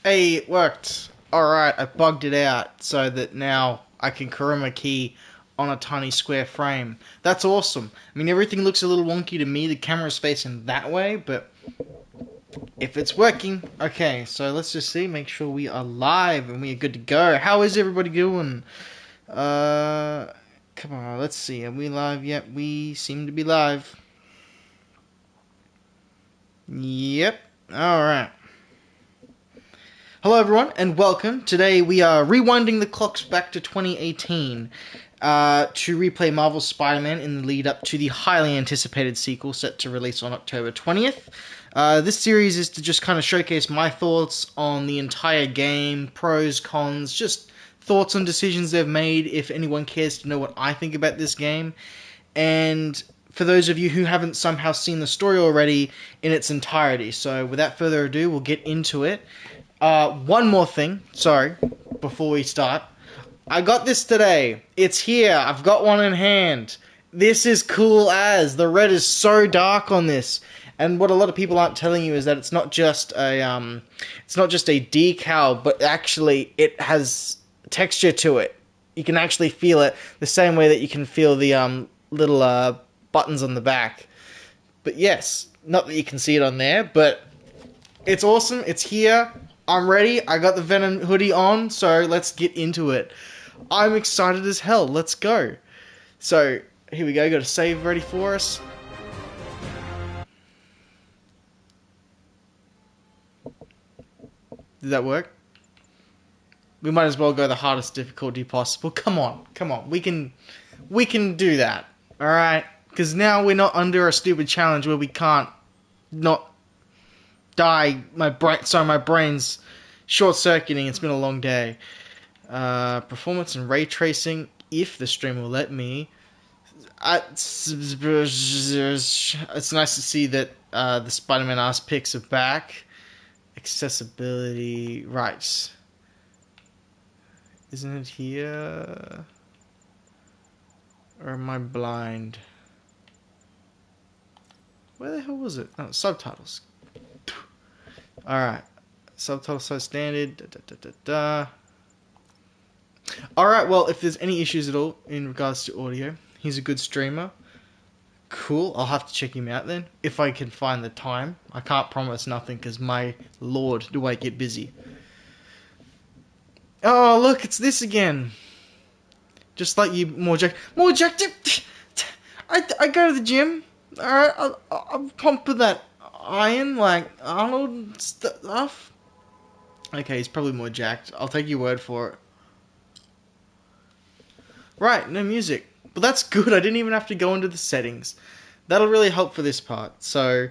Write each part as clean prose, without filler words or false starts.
Hey, it worked. Alright, I bugged it out so that now I can chroma key on a tiny square frame. That's awesome. I mean, everything looks a little wonky to me. The camera's facing that way, but if it's working, okay. So let's just see, make sure we are live and we are good to go. How is everybody doing? Come on, let's see. Are we live yet? We seem to be live. Yep. Alright. Hello everyone, and welcome. Today we are rewinding the clocks back to 2018 to replay Marvel's Spider-Man in the lead up to the highly anticipated sequel set to release on October 20th. This series is to just kind of showcase my thoughts on the entire game, pros, cons, just thoughts on decisions they've made, if anyone cares to know what I think about this game. And for those of you who haven't somehow seen the story already in its entirety. So without further ado, we'll get into it. One more thing, sorry, before we start. I got this today. It's here. I've got one in hand. This is cool as. The red is so dark on this. And what a lot of people aren't telling you is that it's not just a decal, but actually it has texture to it. You can actually feel it the same way that you can feel the little buttons on the back. But yes, not that you can see it on there, but it's awesome. It's here. I'm ready. I got the Venom hoodie on, so let's get into it. I'm excited as hell. Let's go. So, here we go. Got a save ready for us. Did that work? We might as well go the hardest difficulty possible. Come on. Come on. We can do that. Alright? Because now we're not under a stupid challenge where we can't not die. My brain's short-circuiting. It's been a long day. Performance and ray tracing, if the stream will let me. It's nice to see that the Spider-Man ass pics are back. Accessibility, right. Isn't it here? Or am I blind? Where the hell was it? Oh, subtitles. Alright. Subtitle size standard. Alright, well, if there's any issues at all in regards to audio, he's a good streamer. Cool, I'll have to check him out then, if I can find the time. I can't promise nothing, because my lord, do I get busy. Oh, look, it's this again. Just like you, more jacked. I go to the gym. Alright, I'm pumped with that iron, like Arnold stuff. Okay, he's probably more jacked. I'll take your word for it. Right, no music. But that's good. I didn't even have to go into the settings. That'll really help for this part. So,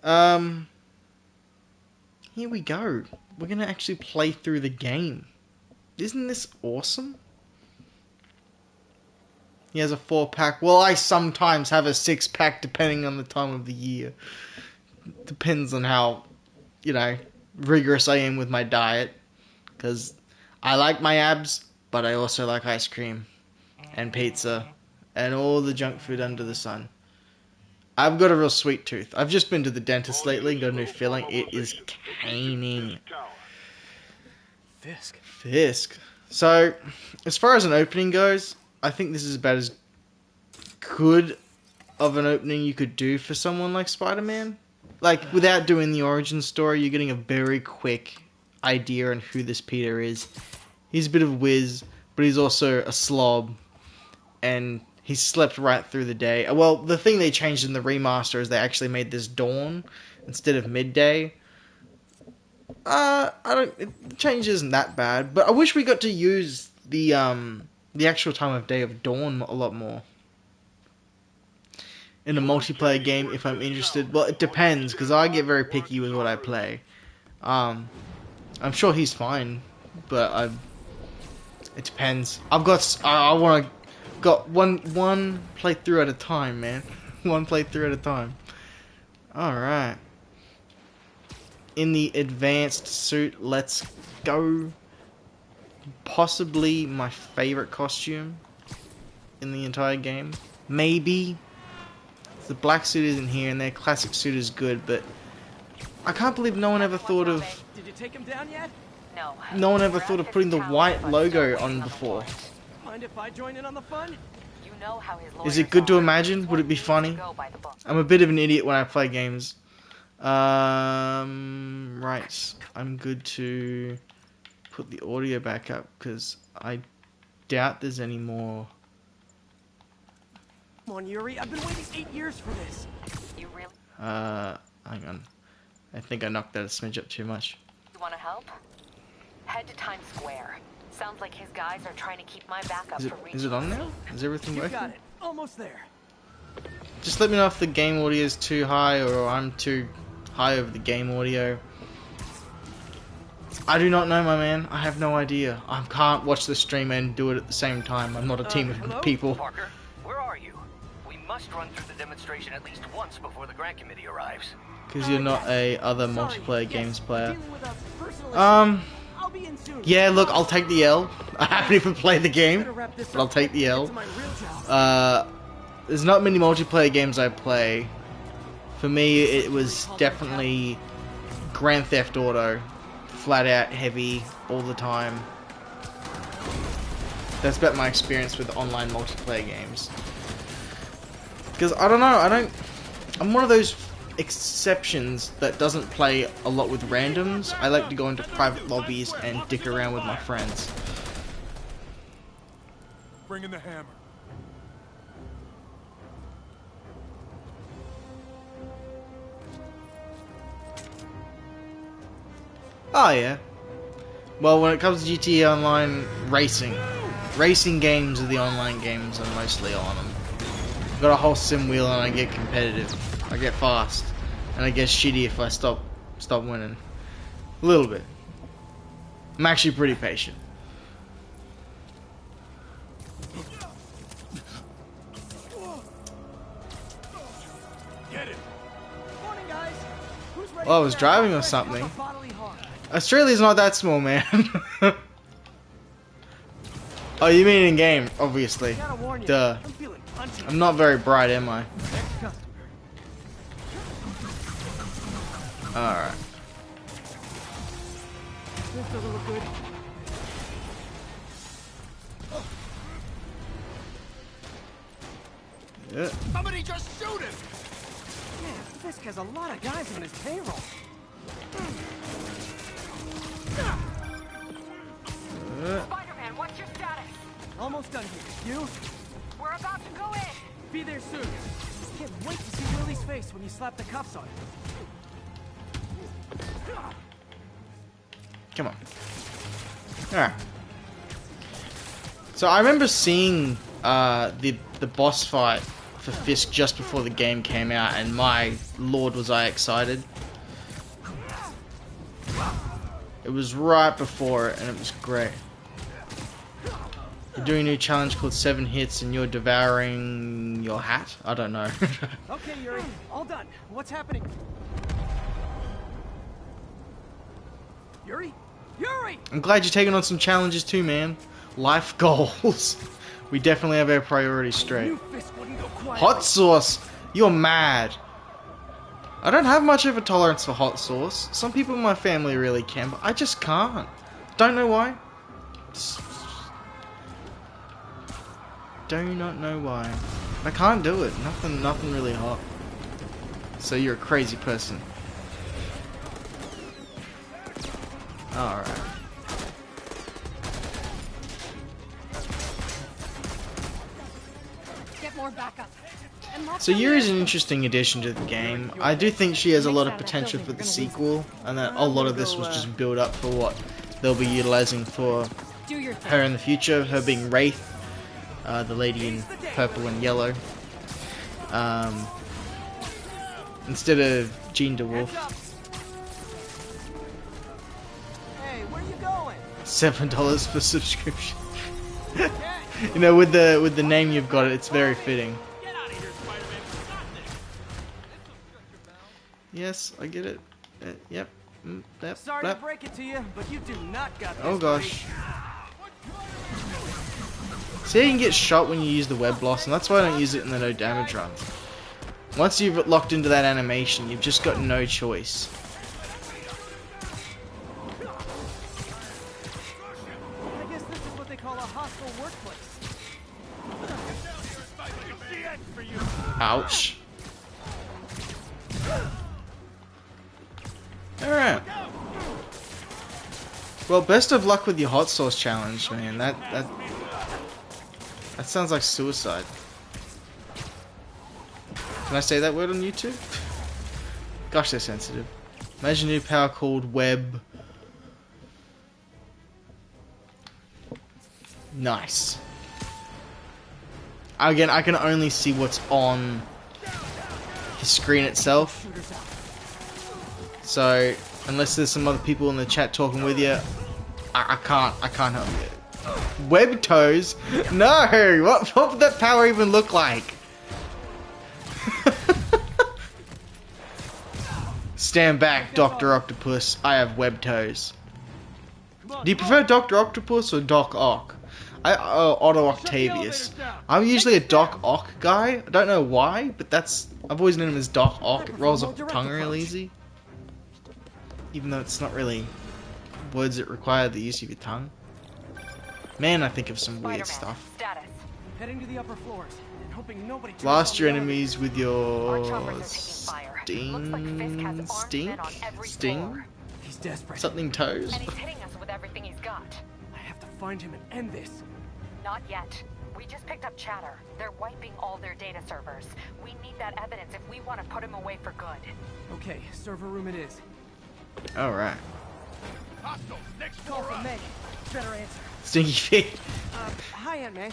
here we go. We're going to actually play through the game. Isn't this awesome? He has a 4-pack. Well, I sometimes have a 6-pack depending on the time of the year. Depends on how, rigorous I am with my diet. Because I like my abs, but I also like ice cream and pizza and all the junk food under the sun. I've got a real sweet tooth. I've just been to the dentist lately and got a new filling. It is caning. Fisk. So, as far as an opening goes, I think this is about as good of an opening you could do for someone like Spider-Man. Like, without doing the origin story, you're getting a very quick idea on who this Peter is. He's a bit of a whiz, but he's also a slob, and he slept right through the day. Well, the thing they changed in the remaster is they actually made this dawn instead of midday. The change isn't that bad, but I wish we got to use the actual time of day of dawn a lot more. In a multiplayer game, if I'm interested. Well, it depends, because I get very picky with what I play. I'm sure he's fine, but it depends. I got one playthrough at a time, man. One playthrough at a time. Alright. In the advanced suit, let's go. Possibly my favorite costume in the entire game. Maybe. The black suit isn't here, and their classic suit is good, but I can't believe no one ever thought of. Did you take him down yet? No. No one ever thought of putting the white logo on before. Mind if I join in on the fun? You know how his Is it good to imagine? Would it be funny? I'm a bit of an idiot when I play games. Right. I'm good to put the audio back up because I doubt there's any more. Come on, Yuri. I've been waiting 8 years for this. You really Hang on. I think I knocked that a smidge up too much. want to help? Head to Times Square. Sounds like his guys are trying to keep my backup for reaching. Is it on now? Is everything You working? got it. Almost there. Just let me know if the game audio is too high or I'm too high over the game audio. I do not know, my man. I have no idea. I can't watch the stream and do it at the same time. I'm not a team of people. Parker, where are you? We must run through the demonstration at least once before the grant committee arrives. Because you're not a other multiplayer games player. Dealing with a personal issue. I'll be in soon. Yeah, look, I'll take the L. I haven't even played the game, Better wrap this but I'll up take the and L. get to my real job. There's not many multiplayer games I play. For me, it was definitely Grand Theft Auto. Flat out heavy all the time. That's about my experience with online multiplayer games. Because I don't know, I'm one of those exceptions that doesn't play a lot with randoms. I like to go into private lobbies and dick around with my friends. Bring in the hammer. Oh yeah. Well, when it comes to GTA Online, racing games are the online games I'm mostly on. I've got a whole sim wheel and I get competitive. I get fast, and I get shitty if I stop winning. A little bit. I'm actually pretty patient. Get it. Morning, guys. Who's ready Well, I for was that driving or hot something. cup of bodily harm? Australia's not that small, man. Oh, you mean in game, obviously. Gotta warn you, Duh. I'm feeling punchy. I'm not very bright, am I? Next customer. Alright. This doesn't look good. Yeah. Somebody just shoot him! Man, Fisk has a lot of guys on his payroll. Spider-Man, what's your status? Almost done here. You? We're about to go in. Be there soon. Can't wait to see Willie's face when you slap the cuffs on him. Come on. Alright. So I remember seeing the boss fight for Fisk just before the game came out, and my lord was I excited. It was right before it, and it was great. You're doing a new challenge called 7 Hits, and you're devouring your hat? I don't know. Okay, Yuri. All done. What's happening? Yuri? Yuri! I'm glad you're taking on some challenges too, man. Life goals. We definitely have our priorities straight. New Fisk wouldn't go quiet. Hot sauce! You're mad. I don't have much of a tolerance for hot sauce. Some people in my family really can, but I just can't. Don't know why. Do not know why. I can't do it. Nothing really hot. So you're a crazy person. Alright. Get more backup. So Yuri's an interesting addition to the game. I do think she has a lot of potential for the sequel, and that a lot of this was just build up for what they'll be utilizing for her in the future, her being Wraith, the lady in purple and yellow, instead of Jean DeWolf. Hey, where you going? $7 for subscription. You know, with the name you've got, it's very fitting. Get out of here, Spider-Man. Stop this. Yes, I get it. Yep. Yep. Sorry Yep. to break it to you, but you do not got this. Oh gosh. See, you can get shot when you use the web blossom. That's why I don't use it in the no damage run. Once you've locked into that animation, you've just got no choice. a hostile workplace. Ouch. Alright. Well, best of luck with your hot sauce challenge, man. That sounds like suicide. Can I say that word on YouTube? Gosh, they're sensitive. Imagine a new power called web. Nice. Again, I can only see what's on the screen itself. So, unless there's some other people in the chat talking with you, I can't help you. Web toes? No! What would that power even look like? Stand back, Dr. Octopus. I have web toes. Do you prefer Dr. Octopus or Doc Ock? Otto Octavius. I'm usually a Doc Ock guy. I don't know why, but I've always known him as Doc Ock. It rolls off the tongue real easy. Even though it's not really words that require the use of your tongue. Man, I think of some weird stuff. Status. Heading to the upper floors and hoping nobody turns Blast on your the enemies with your Our choppers are taking fire. Looks like Fisk has armed men on every Sting? floor. He's desperate. Something toes? And he's hitting us with everything he's got. I have to find him and end this. Not yet. We just picked up chatter. They're wiping all their data servers. We need that evidence if we want to put him away for good. Okay, server room it is. Alright. Hostile, next Call floor from up. Meg. Better answer. Stinky feet. Hi, Aunt May.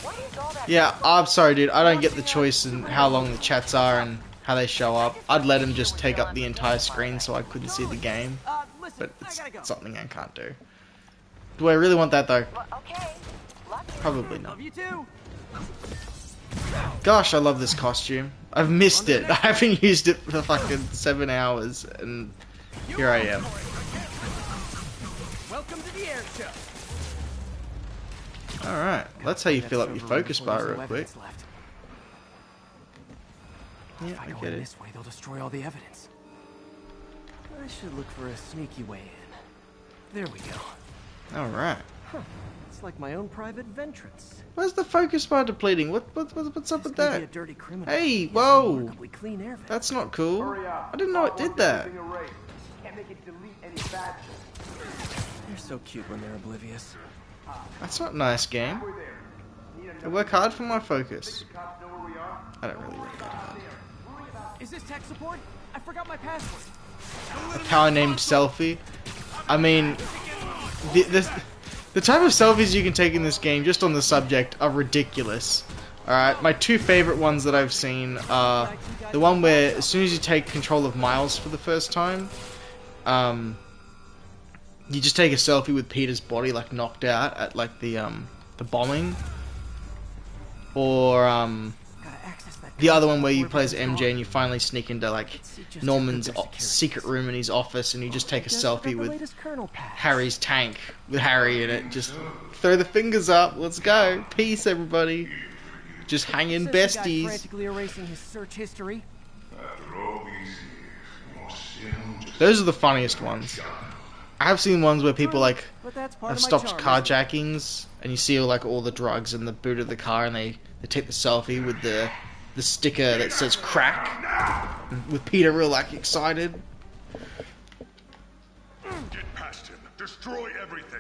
What is all that? Yeah, I'm sorry, dude. I don't get the choice in how long the chats are and how they show up. I'd let him just take up the entire screen so I couldn't see the game. Listen, But I it's gotta go. something I can't do. Do I really want that, though? Well, okay. Love you. Probably not. Love you too. Gosh, I love this costume. I've missed it. I haven't used it for fucking 7 hours, and here I am. Welcome to the air show. Alright, that's how you fill up your focus bar real quick. Yeah, If I I go get in it. this way, they'll destroy all the evidence. I should look for a sneaky way in. There we go. Alright. It's like my own private ventrance. Where's the focus bar depleting? What's up with This that? may be a dirty criminal. Hey, He has a whoa! remarkably clean air vent. That's not cool. I didn't know it did that. They're so cute when they're oblivious. That's not nice, game. I work hard for my focus. I don't really work that hard. Is this tech support? I forgot my password. A power named selfie. I mean, the type of selfies you can take in this game, just on the subject, are ridiculous. Alright, my two favorite ones that I've seen are the one where as soon as you take control of Miles for the first time, you just take a selfie with Peter's body like knocked out at like the bombing, or Gotta access that the other one where you play as MJ and you finally sneak into like Norman's secret room in his office and you just take a selfie with Harry's tank with Harry in it. Just throw the fingers up. Let's go. Peace, everybody. Just hanging besties. Frantically erasing his search history. Those are the funniest ones. I have seen ones where people like But that's part have of my stopped charm, carjackings and you see all the drugs in the boot of the car and they take the selfie with the sticker that says crack with Peter real like excited. Get past him. Destroy everything.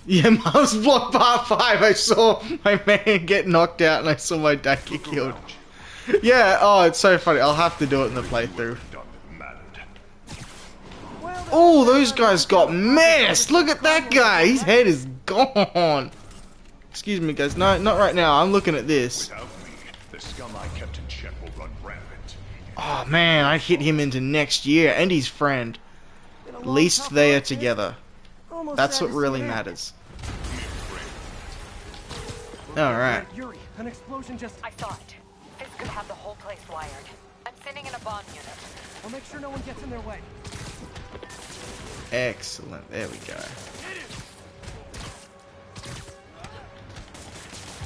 Yeah, Miles Block Part 5, I saw my man get knocked out and I saw my dad get killed. Yeah, oh, it's so funny. I'll have to do it in the playthrough. Oh, those guys got messed! Look at that guy! His head is gone! Excuse me, guys. No, not right now. I'm looking at this. Without me, the scum I kept in check will run rampant. Oh, man, I'd hit him into next year and his friend. At least they are together. Almost That's sad what to see really it end. matters. Alright. Yuri, an explosion just... I saw it. This could have the whole place wired. I'm sending in a bomb unit. I'll make sure no one gets in their way. Excellent. There we go. I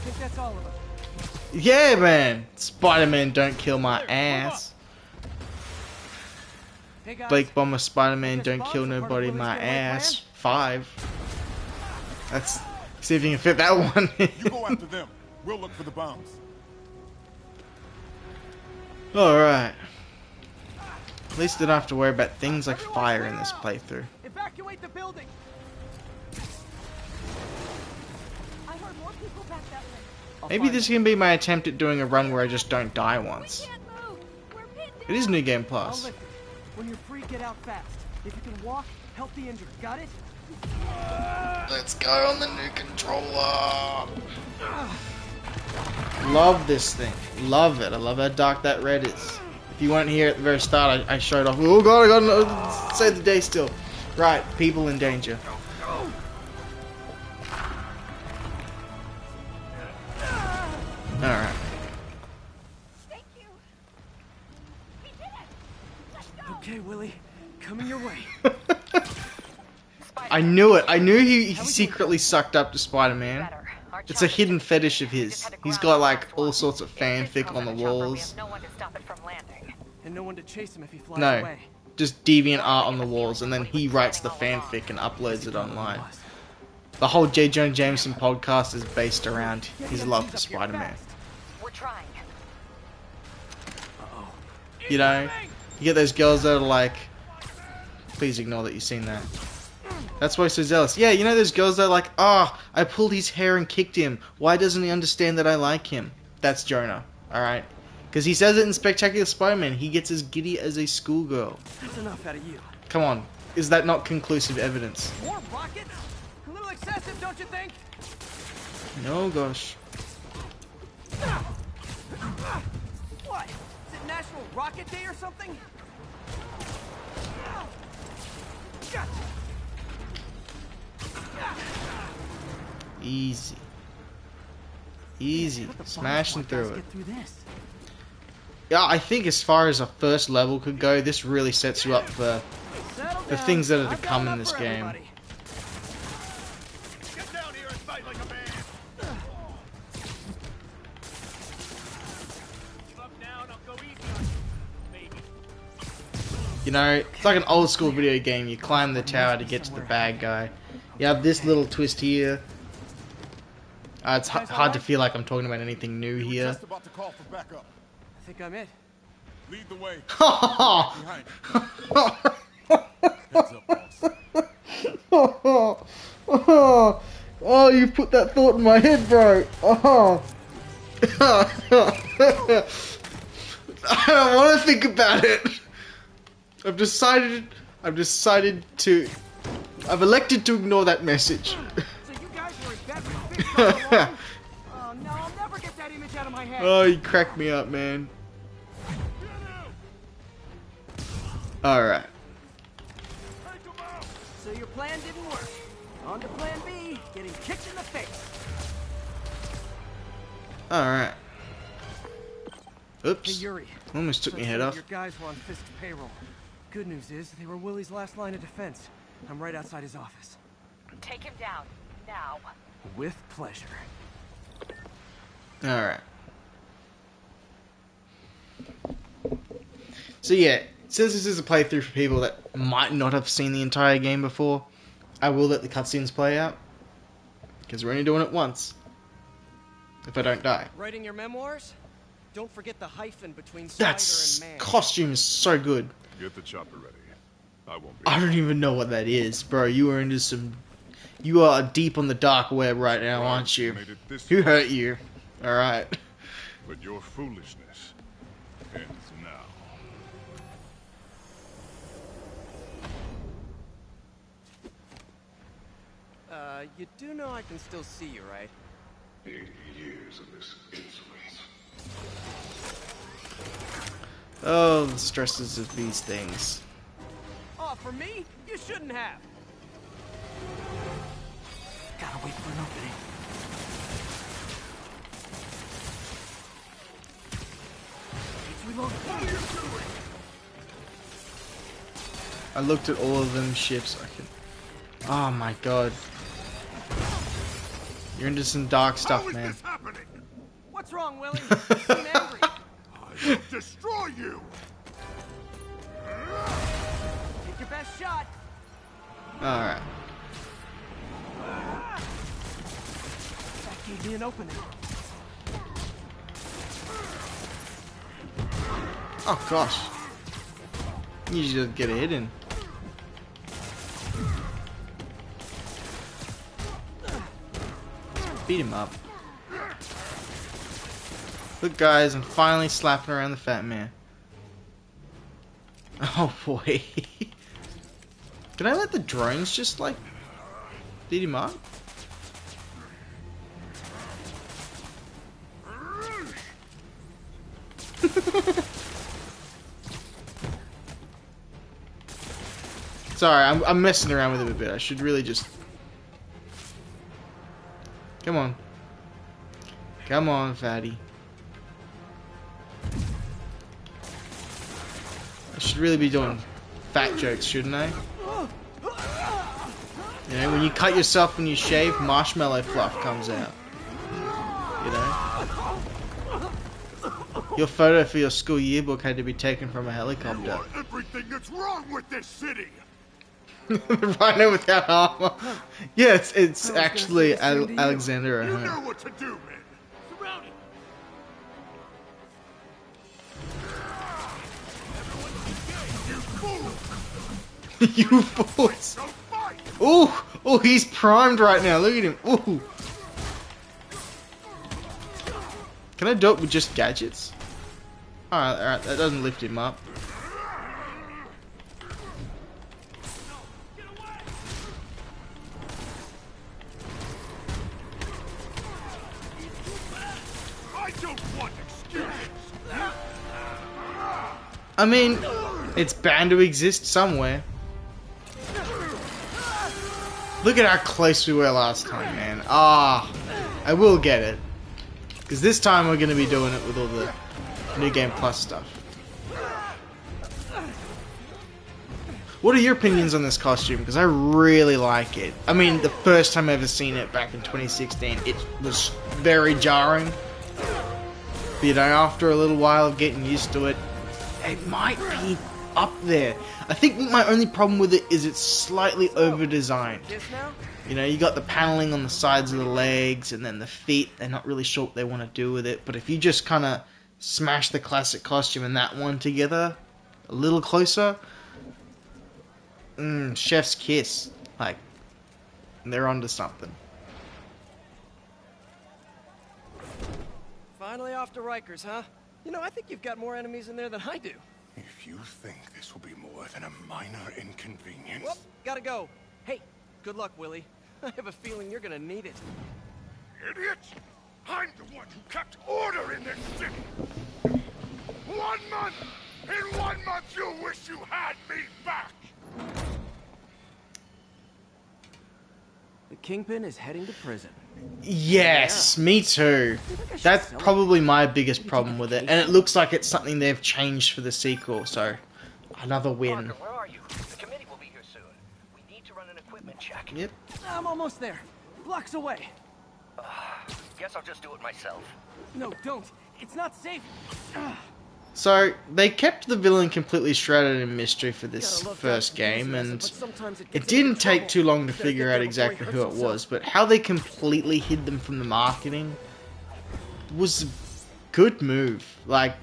think that's all of them. Yeah, man! Spider-Man, don't kill my ass. Hey guys. Blake Bomber, Spider-Man, Guess Don't Bob's Kill a part of Nobody, Willie's my getaway ass. 5. That's... See if you can fit that one in. You go after them. We'll look for the bombs. Alright. At least I don't have to worry about things like fire in this playthrough. Evacuate the building. I heard more people back that way. Maybe this can be my attempt at doing a run where I just don't die once. Can't move. We're pinned It is New Game I'll Plus. lift it. When you're free, get out fast. If you can walk, help the injured. Got it? Let's go on the new controller. Love this thing. Love it. I love how dark that red is. If you weren't here at the very start, I showed off. Oh god, I gotta save the day still. Right, people in danger. Alright. Thank you. We did it. Let's go. Okay, Willie. Coming your way. I knew it. I knew he secretly sucked up to Spider-Man. Better. Our It's a charge hidden is fetish of we his. just had to He's ground got like last all one. sorts of If this fanfic comes on the in chopper, we walls. have no one to stop it from landing. And no one to chase him if he flies No, away. just deviant art on the walls, and then he writes the fanfic and uploads it online. The whole J. Jonah Jameson podcast is based around his love for Spider-Man. We're trying. You know, you get those girls that are like, please ignore that you've seen that. That's why he's so zealous. Yeah, you know those girls that are like, oh, I pulled his hair and kicked him. Why doesn't he understand that I like him? That's Jonah, alright? Because he says it in Spectacular Spider-Man. He gets as giddy as a schoolgirl. That's enough out of you. Come on, is that not conclusive evidence? More rockets? A little excessive, don't you think? No, gosh. What? Is it National Rocket Day or something? Gotcha. Easy. Easy. Smashing through it. Get through this. Yeah, I think as far as a first level could go, this really sets you up for Settle the down. things that are to I've got come in enough this for game. everybody. Get down here and fight like a man. Give up now and I'll go easy on you. Maybe. You know, it's like an old school video game. You climb the tower to get to the bad guy. You have this little twist here. It's hard to feel like I'm talking about anything new We were here. just about to call for backup. I think I'm it. Lead the way. oh, Behind. Heads up, boss. you put that thought in my head, bro. Oh. I don't want to think about it. I've elected to ignore that message. So you guys were in bed with Big all along? Oh no, I'll never get that image out of my head. Oh, you cracked me up, man. Alright. So your plan didn't work. On to plan B, getting kicked in the face. Alright. Hey Oops. Yuri. Almost took So my head off. Your guys were on Fisk's payroll. Good news is, they were Willie's last line of defense. I'm right outside his office. Take him down. Now. With pleasure. Alright. So yeah, since this is a playthrough for people that might not have seen the entire game before, I will let the cutscenes play out. Because we're only doing it once. If I don't die. Writing your memoirs? Don't forget the hyphen between That spider and man. costume is so good. Get the chopper ready. I won't be. I don't even know what that is, bro. You are into some... You are deep on the dark web right now, aren't you? Made it this Who far, hurt you? Alright. but your foolishness ends now. You do know I can still see you, right? 80 years of this insolence. Oh, the stresses of these things. Oh, for me? You shouldn't have. Gotta wait for an opening. It's reloaded. What are you doing? I looked at all of them ships. I can... Oh my god. You're into some dark stuff, How is man. this happening? What's wrong, Willie? You seem angry. I will destroy you. your best shot. Alright. That gave me an opening. Oh gosh. You just get a hit in. Beat him up. Look guys, I'm finally slapping around the fat man. Oh boy. Did I let the drones just like beat him up? Sorry, I'm messing around with him a bit. I should really just... Come on. Come on, fatty. I should really be doing fat jokes, shouldn't I? You know, when you cut yourself when you shave, marshmallow fluff comes out. You know? Your photo for your school yearbook had to be taken from a helicopter. Everything that's wrong with this city. Rhino without armor. Yeah, it's actually Alexander. You know what to do, man. Surrounded. You fools! Ooh! Oh, he's primed right now. Look at him. Ooh! Can I do it with just gadgets? Alright, that doesn't lift him up. I don't want excuses. I mean, it's bound to exist somewhere. Look at how close we were last time, man. Ah, I will get it. Because this time we're going to be doing it with all the New Game Plus stuff. What are your opinions on this costume? Because I really like it. I mean, the first time I ever seen it back in 2016, it was very jarring. But, you know, after a little while of getting used to it, it might be up there. I think my only problem with it is it's slightly over-designed. You know, you got the paneling on the sides of the legs, and then the feet, they're not really sure what they want to do with it. But if you just kind of smash the classic costume and that one together, a little closer, chef's kiss. Like, they're onto something. Finally off to Rikers, huh? You know, I think you've got more enemies in there than I do. If you think this will be more than a minor inconvenience... Whoop, gotta go. Hey, good luck, Willie. I have a feeling you're gonna need it. Idiot! I'm the one who kept order in this city! 1 month! In 1 month you'll wish you had me back! The Kingpin is heading to prison. Yes, me too. That's probably my biggest problem with it. And it looks like it's something they've changed for the sequel, so another win. Parker, where are you? The committee will be here soon. We need to run an equipment check. Yep. I'm almost there. Blocks away. Guess I'll just do it myself. No, don't. It's not safe. So, they kept the villain completely shrouded in mystery for this first game, and it didn't take too long to figure out exactly who it was, but how they completely hid them from the marketing was a good move. Like,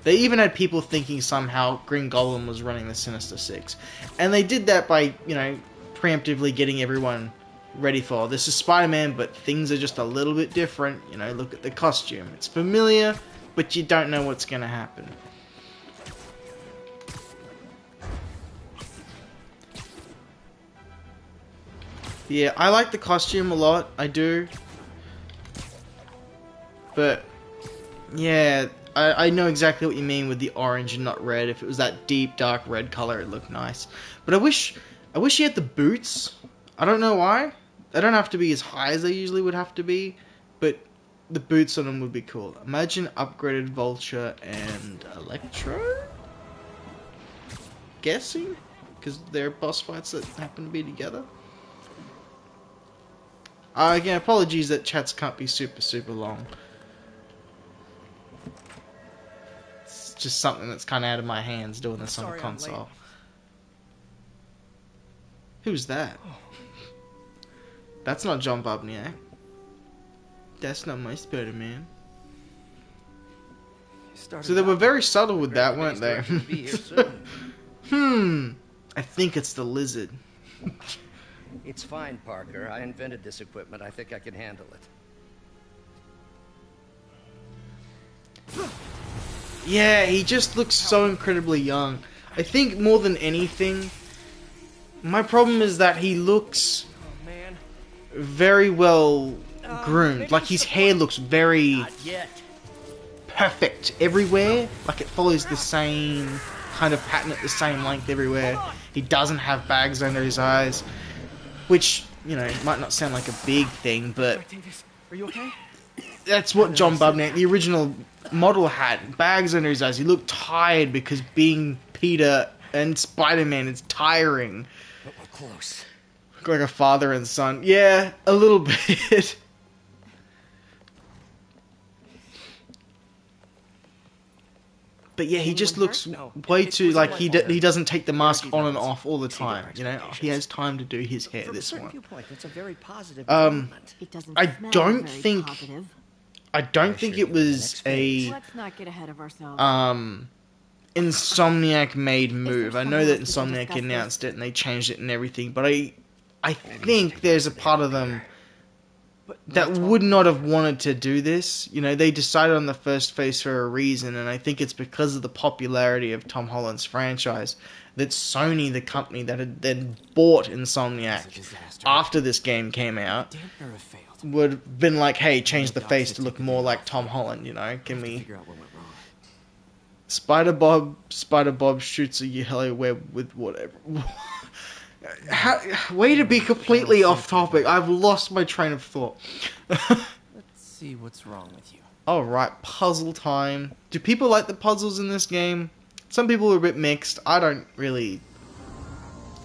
they even had people thinking somehow Green Goblin was running the Sinister Six. And they did that by, you know, preemptively getting everyone ready for, this is Spider-Man, but things are just a little bit different. You know, look at the costume. It's familiar, but you don't know what's going to happen. Yeah, I like the costume a lot. I do. But, yeah, I know exactly what you mean with the orange and not red. If it was that deep, dark red color, it'd look nice. But I wish he had the boots. I don't know why. They don't have to be as high as they usually would have to be, but the boots on them would be cool. Imagine upgraded Vulture and Electro? Guessing? Because they're boss fights that happen to be together. Again, apologies that chats can't be super long. It's just something that's kind of out of my hands doing this on the console. Who's that? That's not John Bobniak. That's not my Spider-Man. So they were very subtle with that, weren't they? I think it's the lizard. It's fine, Parker. I invented this equipment. I think I can handle it. Yeah, he just looks so incredibly young. I think more than anything, my problem is that he looks very well groomed. Like his hair looks very perfect everywhere. Like it follows the same kind of pattern at the same length everywhere. He doesn't have bags under his eyes, which, you know, might not sound like a big thing, but Are you okay? that's what John Bubniak, the original model, had. Bags under his eyes. He looked tired because being Peter and Spider-Man is tiring. But we're close. Like a father and son. Yeah, a little bit. But yeah, he just looks way too like he doesn't take the mask on and off all the time. You know, he has time to do his hair. This one. It's a very positive I don't think it was a Let's not get ahead of ourselves. Insomniac made move. I know that Insomniac announced it and they changed it and everything, but I think there's a part of them that would not have wanted to do this. You know, they decided on the first phase for a reason, and I think it's because of the popularity of Tom Holland's franchise that Sony, the company that had then bought Insomniac after this game came out, would have been like, hey, change the face to look more like Tom Holland, you know? Can we... Spider Bob shoots a yellow web with whatever... way to be completely off topic. I've lost my train of thought. Let's see what's wrong with you. Alright, puzzle time. Do people like the puzzles in this game? Some people are a bit mixed. I don't really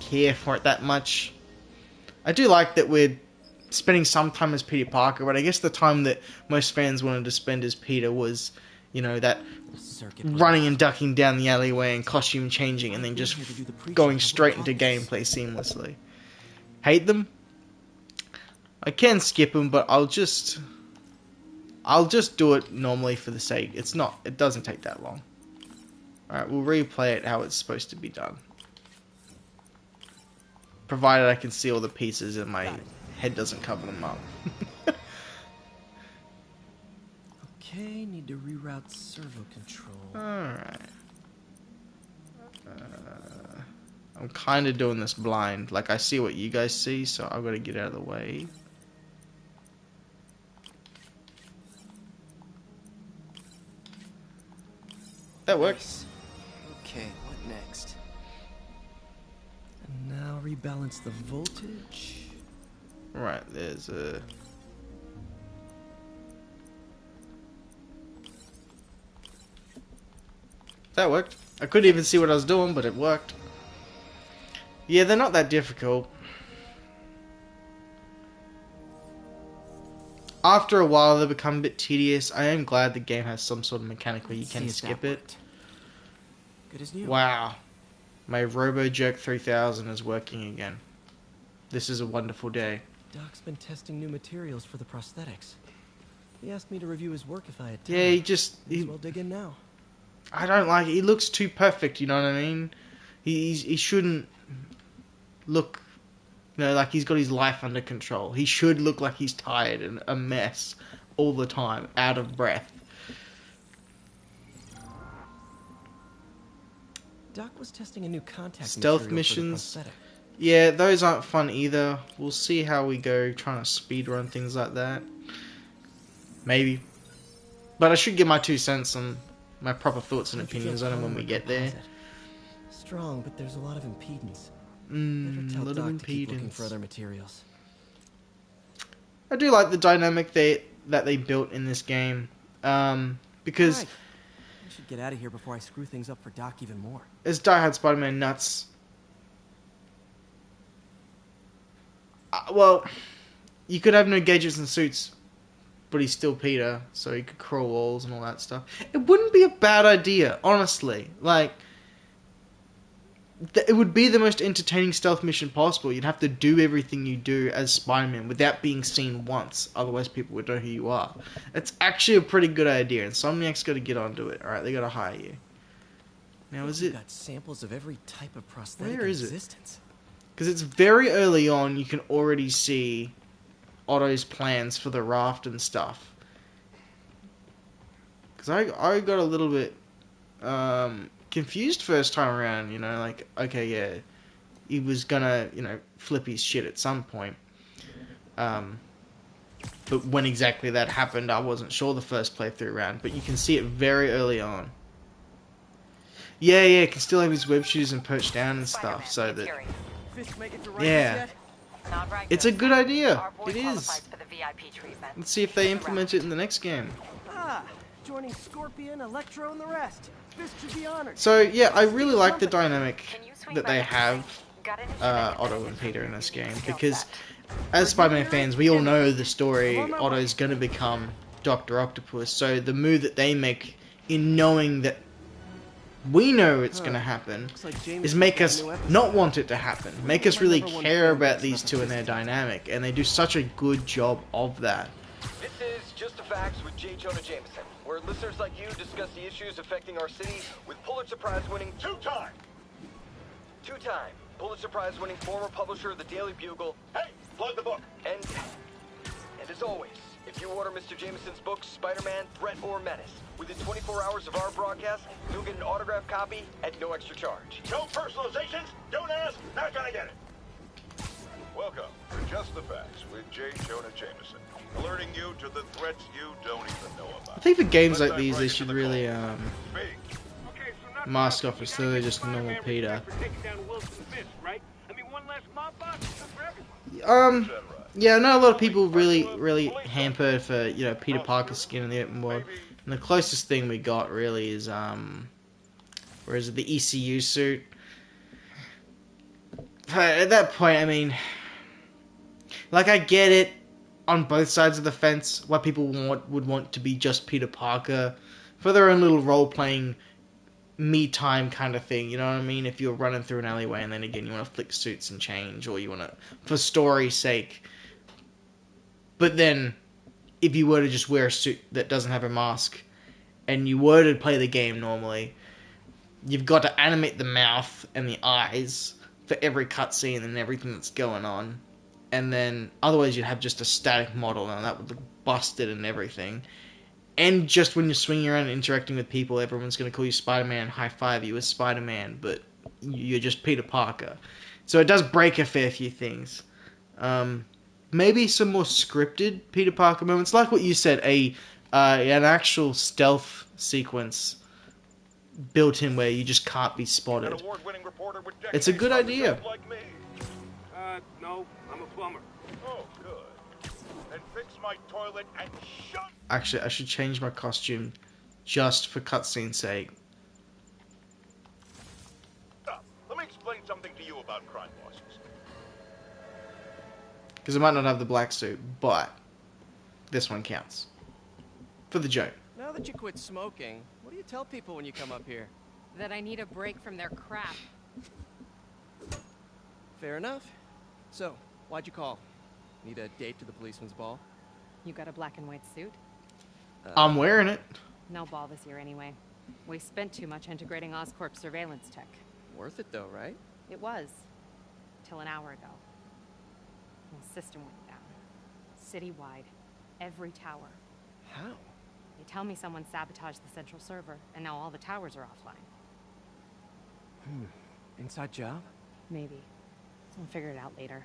care for it that much. I do like that we're spending some time as Peter Parker, but I guess the time that most fans wanted to spend as Peter was, you know, that running and ducking down the alleyway and costume changing and then just going straight into gameplay seamlessly. Hate them? I can skip them, but I'll just do it normally for the sake. It doesn't take that long. Alright, we'll replay it how it's supposed to be done. Provided I can see all the pieces and my head doesn't cover them up. Okay, need to reroute servo control. Alright. I'm kind of doing this blind. Like, I see what you guys see, so I've got to get out of the way. That works. Okay, what next? And now rebalance the voltage. Right, there's a... That worked. I couldn't even see what I was doing, but it worked. Yeah, they're not that difficult. After a while, they become a bit tedious. I am glad the game has some sort of mechanic where you can skip it. Good as new. Wow. My RoboJerk 3000 is working again. This is a wonderful day. Doc's been testing new materials for the prosthetics. He asked me to review his work if I had time. Yeah, he Well, dig in now. I don't like it. He looks too perfect, you know what I mean? He shouldn't look, you know, like he's got his life under control. He should look like he's tired and a mess all the time, out of breath. Doc was testing a new contact Stealth missions. Yeah, those aren't fun either. We'll see how we go trying to speedrun things like that. Maybe. But I should give my 2 cents on my proper thoughts and opinions on them when we get there. Strong, but there's a lot of impedance. A Better tell little Doc to keep looking impedance. for other materials. I do like the dynamic that they built in this game. Because Right. I should get out of here before I screw things up for Doc even more. as diehard Spider-Man nuts... well, you could have no gadgets and suits, but he's still Peter, so he could crawl walls and all that stuff. It wouldn't be a bad idea, honestly. Like, it would be the most entertaining stealth mission possible. You'd have to do everything you do as Spider-Man without being seen once. Otherwise, people would know who you are. It's actually a pretty good idea. Insomniac's got to get onto it. All right, they got to hire you. Now, is it? Got samples of every type of prosthetic Where in is it? existence. Because it's very early on. You can already see Otto's plans for the raft and stuff. Because I got a little bit confused first time around, you know, like, okay, yeah, he was gonna, you know, flip his shit at some point. But when exactly that happened, I wasn't sure the first playthrough round, but you can see it very early on. Yeah, you can still have his web shooters and perch down and stuff, so that, Fisk make it to Rikers yeah, yet? Not right. it's a good idea. Our boy It is. qualifies for the VIP treatment. Let's see if they implement it in the next game. Ah, joining Scorpion, Electro, and the rest. Fisk should be honored. So yeah, I really like the dynamic Can you swing that by they the have, precinct? Got an Otto and Peter in this game, because as Spider-Man fans, we all know the story. Otto's going to become Dr. Octopus, so the move that they make in knowing that we know it's going to happen is make us not want it to happen. Make us really care about these two and their dynamic, and they do such a good job of that. This is Just the Facts with J. Jonah Jameson, where listeners like you discuss the issues affecting our city with Pulitzer Prize-winning two-time Pulitzer Prize-winning former publisher of the Daily Bugle. Hey, plug the book. And as always, if you order Mr. Jameson's book, Spider-Man, Threat or Menace, within 24 hours of our broadcast, you'll get an autographed copy at no extra charge. No personalizations, don't ask, not gonna get it. Welcome to Just the Facts with J. Jonah Jameson, alerting you to the threats you don't even know about. I think for games like these, they should really mask off as though they're just normal Peter. Yeah, I know a lot of people really hamper for, you know, Peter Parker's skin in the open world, and the closest thing we got really is where is it, the ECU suit. But at that point, I mean, like, I get it on both sides of the fence why people would want to be just Peter Parker for their own little role-playing me time kind of thing, you know what I mean? If you're running through an alleyway and then again you want to flick suits and change, or you want to, for story's sake. But then, if you were to just wear a suit that doesn't have a mask, and you were to play the game normally, you've got to animate the mouth and the eyes for every cutscene and everything that's going on. And then, otherwise you'd have just a static model, and that would look busted and everything. And just when you're swinging around and interacting with people, everyone's going to call you Spider-Man, high-five you as Spider-Man, but you're just Peter Parker. So it does break a fair few things. Maybe some more scripted Peter Parker moments, like what you said, an actual stealth sequence built in where you just can't be spotted. It's a good idea. No, I'm a plumber. Oh, good. Then fix my toilet and shut. Actually, I should change my costume just for cutscene's sake. Let me explain something to you about crime bosses. Because I might not have the black suit, but this one counts. For the joke. Now that you quit smoking, what do you tell people when you come up here? That I need a break from their crap. Fair enough. So, why'd you call? Need a date to the policeman's ball? You got a black and white suit? I'm wearing it. No ball this year anyway. We spent too much integrating Oscorp surveillance tech. Worth it though, right? It was. Till an hour ago. The system went down. Citywide. Every tower. How? They tell me someone sabotaged the central server, and now all the towers are offline. Inside job? Maybe. We'll figure it out later.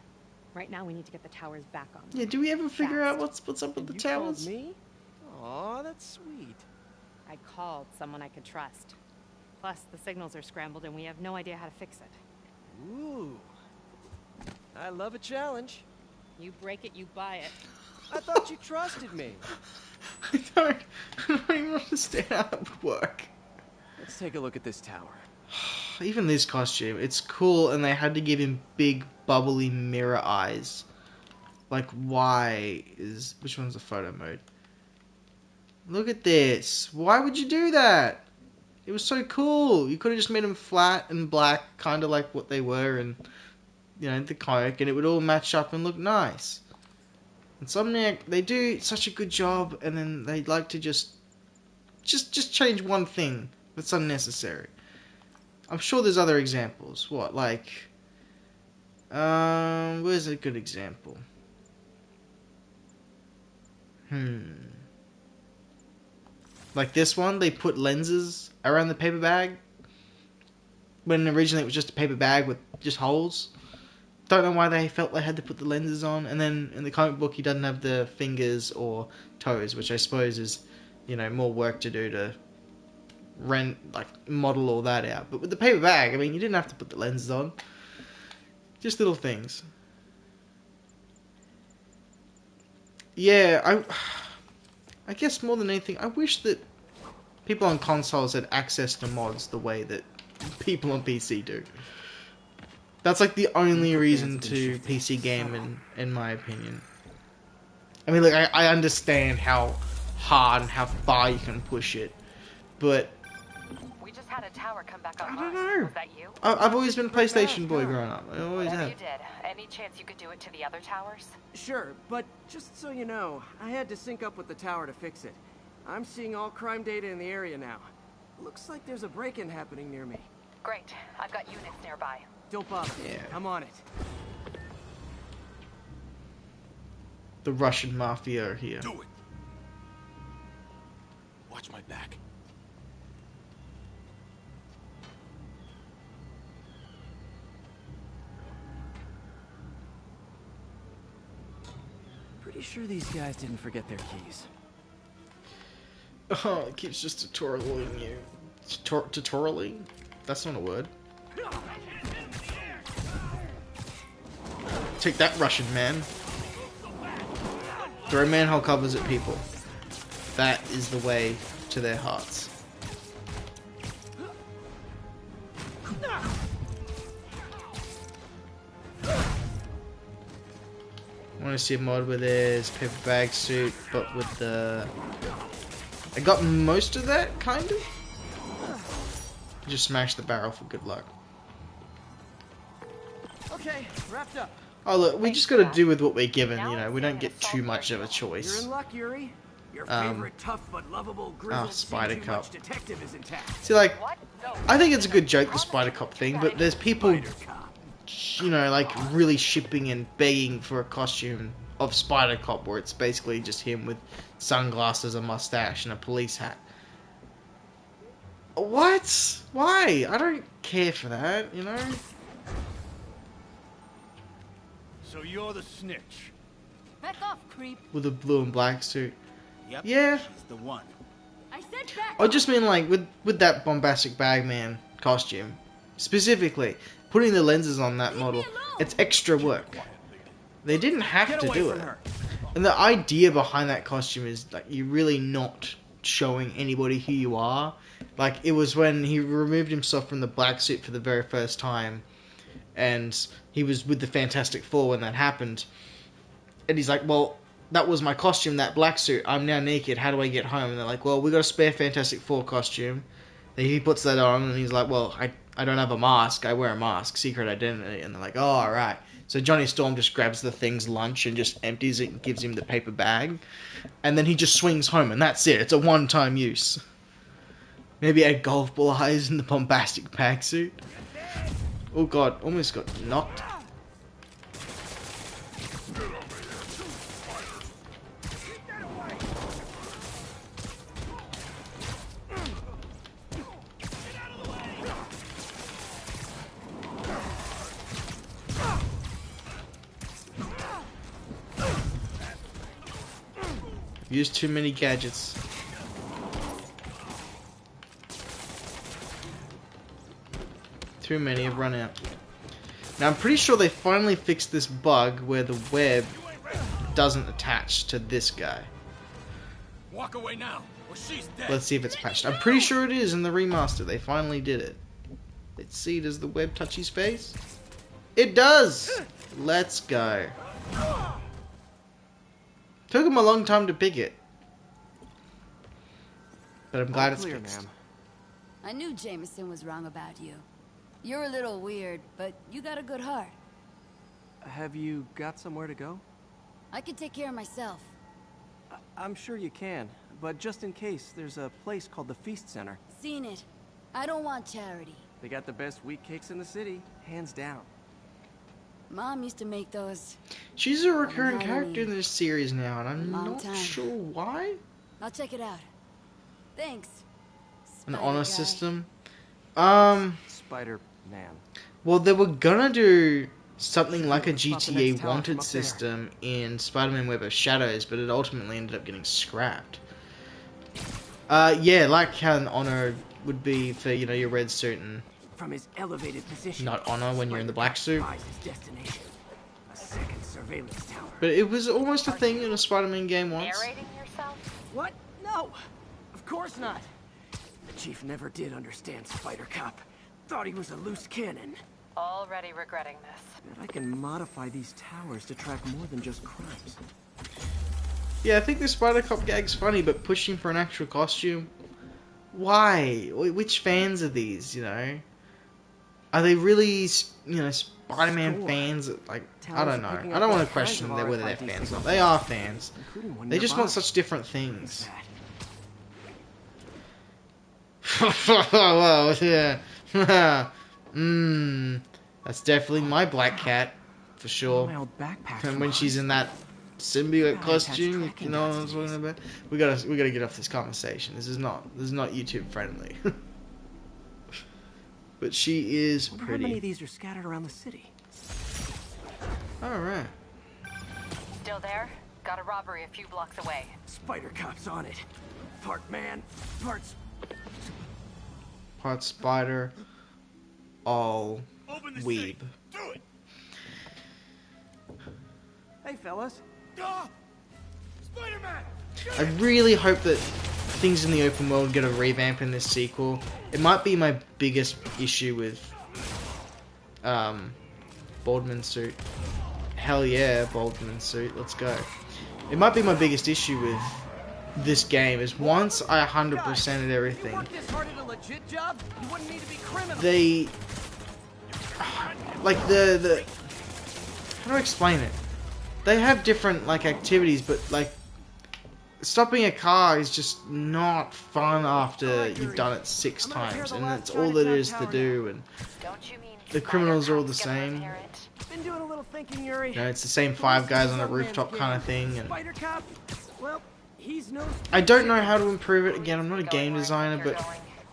Right now, we need to get the towers back on. Yeah, do we ever figure out Fast. what's up with the You towers? called me? Aw, that's sweet. I called someone I could trust. Plus, the signals are scrambled, and we have no idea how to fix it. Ooh. I love a challenge. You break it, you buy it. I thought you trusted me. I don't even understand how that would work. Let's take a look at this tower. Even this costume, it's cool, and they had to give him big, bubbly mirror eyes. Like, why is... Which one's the photo mode? Look at this. Why would you do that? It was so cool. You could have just made them flat and black, kind of like what they were in, the comic, and it would all match up and look nice. Insomniac, they do such a good job, and then they like to just change one thing that's unnecessary. I'm sure there's other examples. What, like, where's a good example? Like this one, they put lenses around the paper bag, when originally it was just a paper bag with just holes. Don't know why they felt they had to put the lenses on. And then in the comic book, he doesn't have the fingers or toes, which I suppose is, more work to do to model all that out. But with the paper bag, I mean, you didn't have to put the lenses on. Just little things. Yeah, I guess more than anything, I wish that people on consoles had access to mods the way that people on PC do. That's like the only reason to PC game, in my opinion. I mean, look, I understand how hard and how far you can push it, but We just had a tower come back I online. don't know. Was that you? I've always been a PlayStation boy growing up. I always Whatever have. you did, any chance you could do it to the other towers? Sure, but just so you know, I had to sync up with the tower to fix it. I'm seeing all crime data in the area now. Looks like there's a break-in happening near me. Great. I've got units nearby. Don't bother. Yeah. I'm on it. The Russian mafia are here. Do it. Watch my back. Pretty sure these guys didn't forget their keys. Oh, it keeps just tutorialing you. Tutorialing? That's not a word. Take that, Russian man. Throw manhole covers at people. That is the way to their hearts. I want to see a mod where there's paper bag suit, but with the... I got most of that, kind of. Just smash the barrel for good luck. Okay, wrapped up. Oh look, we just gotta do with what we're given, Now you know, I'm we don't seeing get an too assault much of a rifle. You're choice. in luck, Yuri. Your favorite tough but lovable grizzled Spider too Cop. much detective is intact. See, like, What? No. I think it's a good joke, the Spider Cop thing, but there's people, Spider Cop. you know, like, really shipping and begging for a costume of Spider Cop, where it's basically just him with sunglasses, a mustache, and a police hat. What? Why? I don't care for that, you know? So you're the snitch. Back off, creep. With a blue and black suit. Yep. Yeah. She's the one. I said back I just mean, like, with that bombastic bagman costume, specifically, putting the lenses on that model, it's extra work. They didn't have Get to away do from it. her. And the idea behind that costume is, like, you're really not showing anybody who you are. Like, it was when he removed himself from the black suit for the very first time, and he was with the Fantastic Four when that happened, and he's like, well, that was my costume, that black suit, I'm now naked, how do I get home? And they're like, well, we got a spare Fantastic Four costume. Then he puts that on, and he's like, well, I don't have a mask, I wear a mask, secret identity. And they're like, oh, alright. So Johnny Storm just grabs the thing's lunch and just empties it and gives him the paper bag, and then he just swings home, and that's it, it's a one-time use. Maybe add golf ball eyes in the bombastic bag suit. Oh god, almost got knocked. Used too many gadgets. Too many have run out. Now I'm pretty sure they finally fixed this bug where the web doesn't attach to this guy. Walk away now, or she's dead. Let's see if it's patched. I'm pretty sure it is in the remaster. They finally did it. Let's see, does the web touch his face? It does! Let's go. Took him a long time to pick it. But I'm glad it's Clear, fixed. ma'am. I knew Jameson was wrong about you. You're a little weird, but you got a good heart. Have you got somewhere to go? I can take care of myself. I'm sure you can, but just in case, there's a place called the Feast Center. Seen it. I don't want charity. They got the best wheat cakes in the city, hands down. Mom used to make those. She's a recurring character in this series now, and I'm not time. sure why. I'll check it out. Thanks. An Spider honor guy. system. Spider-Man. Well, they were gonna do something like a Let's spot the GTA next tower from Wanted up system in Spider-Man Web of Shadows, but it ultimately ended up getting scrapped. Yeah, like how an honor would be for, you know, your red suit and From his elevated position, not honor when you're in the black suit. Spider-Man spies his destination. A second surveillance tower. But it was almost a thing in a Spider-Man game once. Narrating yourself? What? No! Of course not! The Chief never did understand Spider-Cop. Thought he was a loose cannon. Already regretting this. Bet I can modify these towers to track more than just crimes. Yeah, I think the Spider-Cop gag's funny, but pushing for an actual costume? Why? Which fans are these, you know? Are they really, you know, Spider-Man Score. fans? Like, I Towers don't are know. picking I up don't want all to kinds question of whether they're RFID fans or not. signals, They are fans. including one They just want nearby. such different things. What's that? Well, yeah. That's definitely my black cat, for sure. My old backpack And from when she's in that symbiote Gotta attach costume, you tracking know what dots I'm to talking these. about. We gotta get off this conversation. This is not YouTube friendly. But she is Wonder how many of pretty. these are scattered around the city. All right. Still there? Got a robbery a few blocks away. Spider-Cop's on it. Part man, parts... Part spider, all Open the weeb. safe. Do it. Hey, fellas. Ah! Spider-Man. I really hope that things in the open world get a revamp in this sequel. It might be my biggest issue with Baldwin's suit. Hell yeah, Baldwin's suit. Let's go. It might be my biggest issue with this game is once I 100%ed everything, You work this hard at a legit job, you wouldn't need to be criminal. they like the how do I explain it? They have different like activities, but like stopping a car is just not fun after you've done it 6 times, and that's all it is to do. And Don't you mean the criminals are all the Spider-Cop's same. gonna inherit? Been doing a little thinking, Yuri. You know, it's the same 5 guys on a rooftop kind of thing. And Spider-Cop, well, he's no... I don't know how to improve it. Again, I'm not a game Going where I designer, think you're but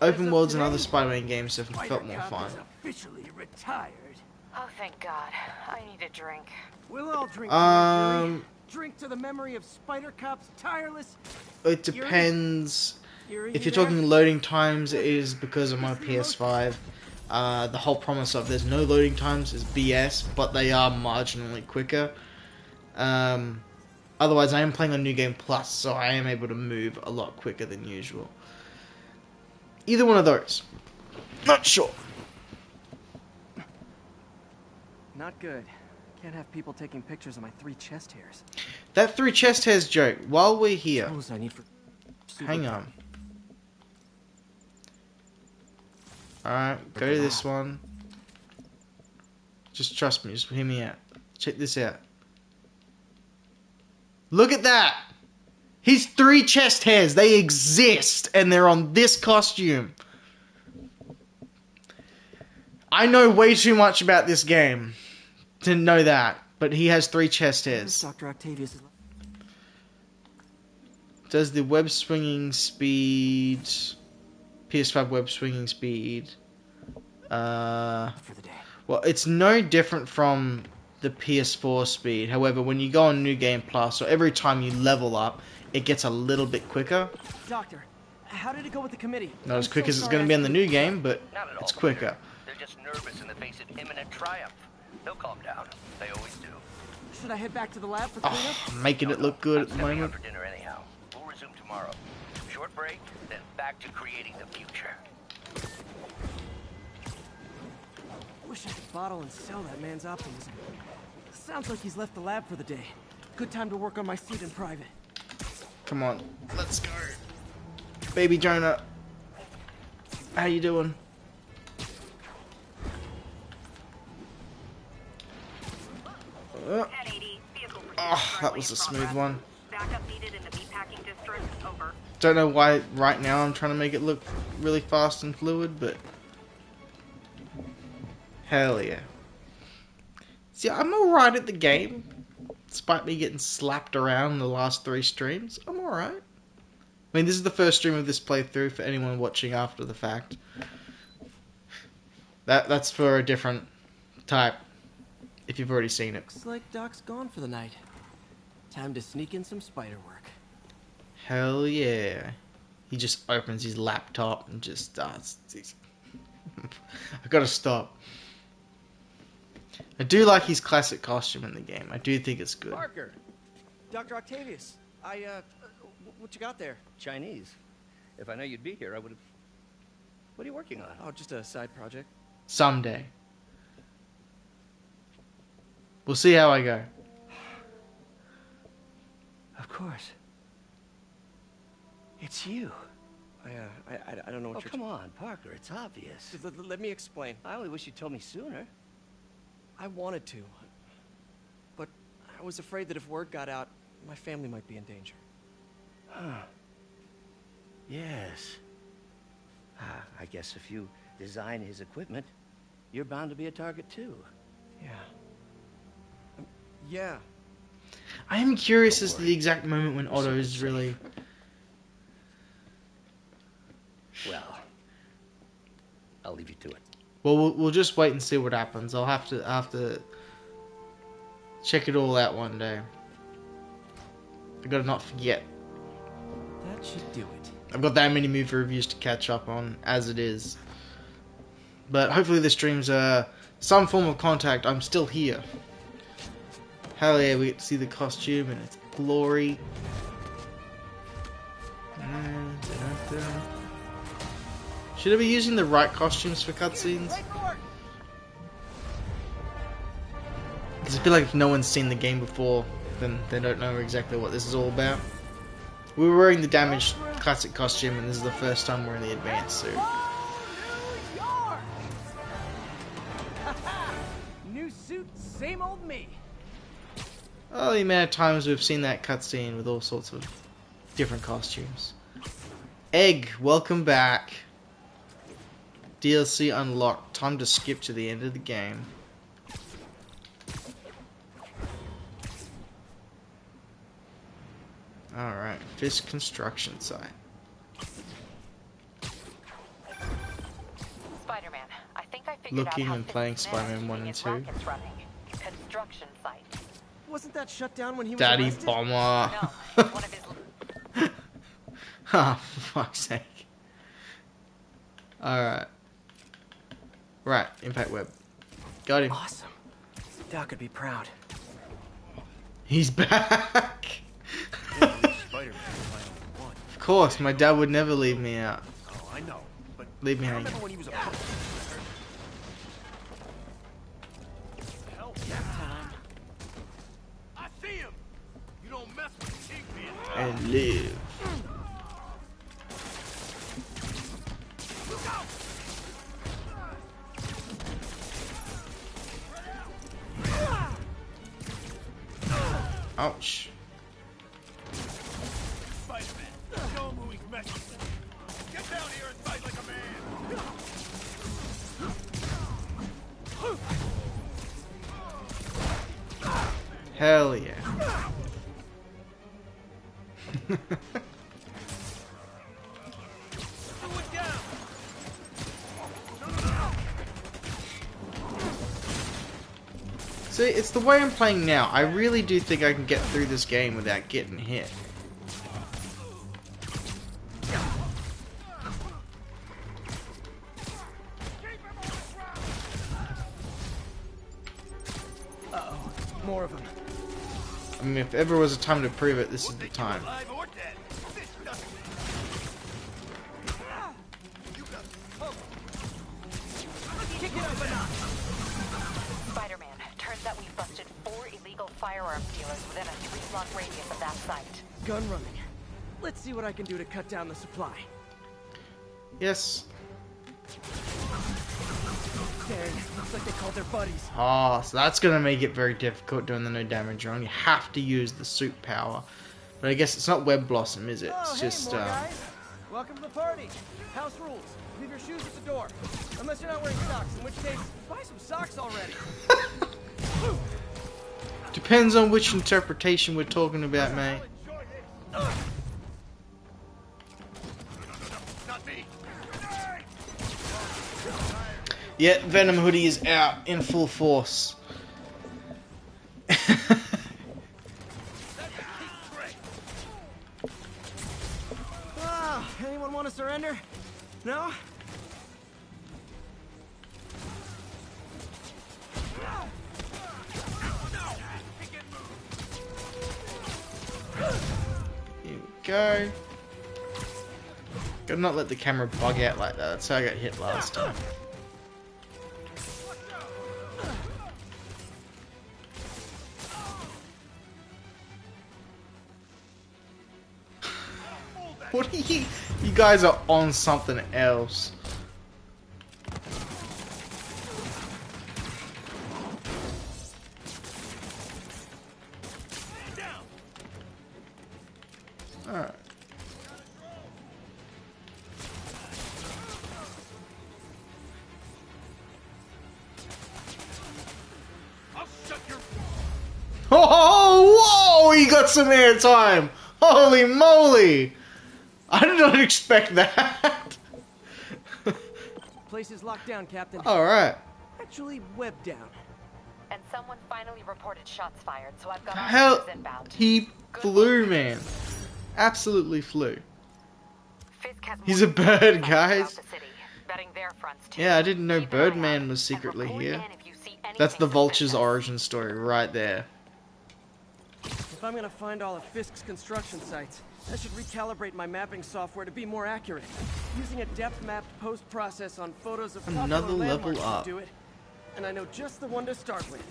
going. open worlds and other Spider-Man games have felt more Spider-Cop fun. is officially retired. Oh, thank God. I need a drink. We'll all drink to you, Yuri. Um, Drink to the memory of Spider-Cop's tireless... it depends. Yuri, If you you're there? talking loading times, it is because I'm on a PS5. The whole promise of there's no loading times is BS, but they are marginally quicker. Otherwise, I am playing on New Game Plus, so I am able to move a lot quicker than usual. Either one of those. Not sure. Not good. Can't have people taking pictures of my 3 chest hairs. That 3 chest hairs joke, while we're here, Tools I need for... hang on. Alright, go to this one. Just trust me, just hear me out. Check this out. Look at that! His 3 chest hairs, they exist, and they're on this costume. I know way too much about this game to know that, but he has 3 chest hairs. Dr. Octavius is... Does the web swinging speed... PS5 web swinging speed... for the day. Well, it's no different from the PS4 speed. However, when you go on New Game Plus, or every time you level up, it gets a little bit quicker. Doctor, how did it go with the committee? Not as I'm quick so as it's sorry going to be I on the new game, but Not at all. it's quicker. They're just nervous in the face of imminent triumph. They'll calm down. They always do. Should I head back to the lab for cleanup? Oh, making it look good at the I'm stepping out moment. for dinner anyhow. We'll resume tomorrow. Short break, then back to creating the future. Wish I could bottle and sell that man's optimism. Sounds like he's left the lab for the day. Good time to work on my suit in private. Come on, let's go. Baby Jonah. How you doing? Oh, that was a smooth one. Don't know why right now I'm trying to make it look really fast and fluid, but hell yeah. See, I'm alright at the game, despite me getting slapped around in the last 3 streams. I'm alright. I mean, this is the first stream of this playthrough for anyone watching after the fact. That's for a different type, if you've already seen it. Looks like Doc's gone for the night. Time to sneak in some spider work. Hell yeah. He just opens his laptop and just starts. I gotta stop. I do like his classic costume in the game. I do think it's good. Parker! Dr. Octavius, what you got there? Chinese. If I know you'd be here, I would have... What are you working on? Oh, just a side project. Someday. We'll see how I go. Of course. It's you. I don't know what Oh, you're... come on, Parker. It's obvious. Let me explain. I only wish you told me sooner. I wanted to. But I was afraid that if word got out, my family might be in danger. Huh. Yes. I guess if you design his equipment, you're bound to be a target too. Yeah. Yeah. I am curious as to the exact moment when Otto's really... Well, I'll leave you to it. Well, we'll just wait and see what happens. I'll have to check it all out one day. I gotta not forget. That should do it. I've got that many movie reviews to catch up on as it is. But hopefully this stream's some form of contact. I'm still here. Hell yeah, we get to see the costume and its glory. Should I be using the right costumes for cutscenes? Because I feel like if no one's seen the game before, then they don't know exactly what this is all about. We were wearing the damaged classic costume, and this is the first time we're in the advanced suit. New suit, same old me. Oh, the amount of times we've seen that cutscene with all sorts of different costumes. Egg, welcome back. DLC unlocked. Time to skip to the end of the game. Alright, Fisk construction site. Spider-Man, I think I figured Looking out how and playing Fisk's Spider-Man managed 1 to and get 2. rockets running. Construction site. Wasn't that shut down when he was Daddy arrested? Bomber. No, it's one of his... Ah, for fuck's sake. Alright. Right, Impact Web. Got him. Awesome. Doc could be proud. He's back! Of course, my dad would never leave me out. Oh, I know, but Leave me I hanging. remember when he was a Help time. I see him. You don't mess with Kingpin. And live. Ouch. Spider-Man, show him who he's messing with. Get down here and fight like a man. Hell yeah. See, it's the way I'm playing now. I really do think I can get through this game without getting hit. Uh-oh, more of them. I mean, if ever was a time to prove it, this is the time. Alive or dead. This doesn't... You got Kick it up a notch. Spider-Man, turns out we've busted 4 illegal firearms dealers within a 3-block radius of that site. Gun running. Let's see what I can do to cut down the supply. Yes. Dang, looks like they called their buddies. Oh, so that's going to make it very difficult doing the no damage run. You have to use the suit power. But I guess it's not Web Blossom, is it? Oh, It's hey, just, more guys. Welcome to the party. House rules. Leave your shoes at the door. Unless you're not wearing socks, in which case, buy some socks already. depends on which interpretation we're talking about, mate. Yeah, Venom Hoodie is out in full force. Anyone want to surrender? No? Here we go. Gotta not let the camera bug out like that. That's how I got hit last time. What are you? You guys are on something else. Alright. Oh, whoa! He got some airtime! Holy moly! I did not expect that. Place is locked down, Captain. Alright. Actually, webbed down. And someone finally reported shots fired, so I've got Hell, officers inbound. he flew, man. Absolutely flew. Fisk has He's more a bird, throughout guys. the city, vetting their fronts too. Yeah, I didn't know Keep an eye out, Birdman was and secretly report here. in if you see That's anything the Vulture's suspicious. origin story right there. If I'm gonna find all of Fisk's construction sites, I should recalibrate my mapping software to be more accurate. Using a depth-mapped post-process on photos of popular Another level landmarks up. should do it. And I know just the one to start with.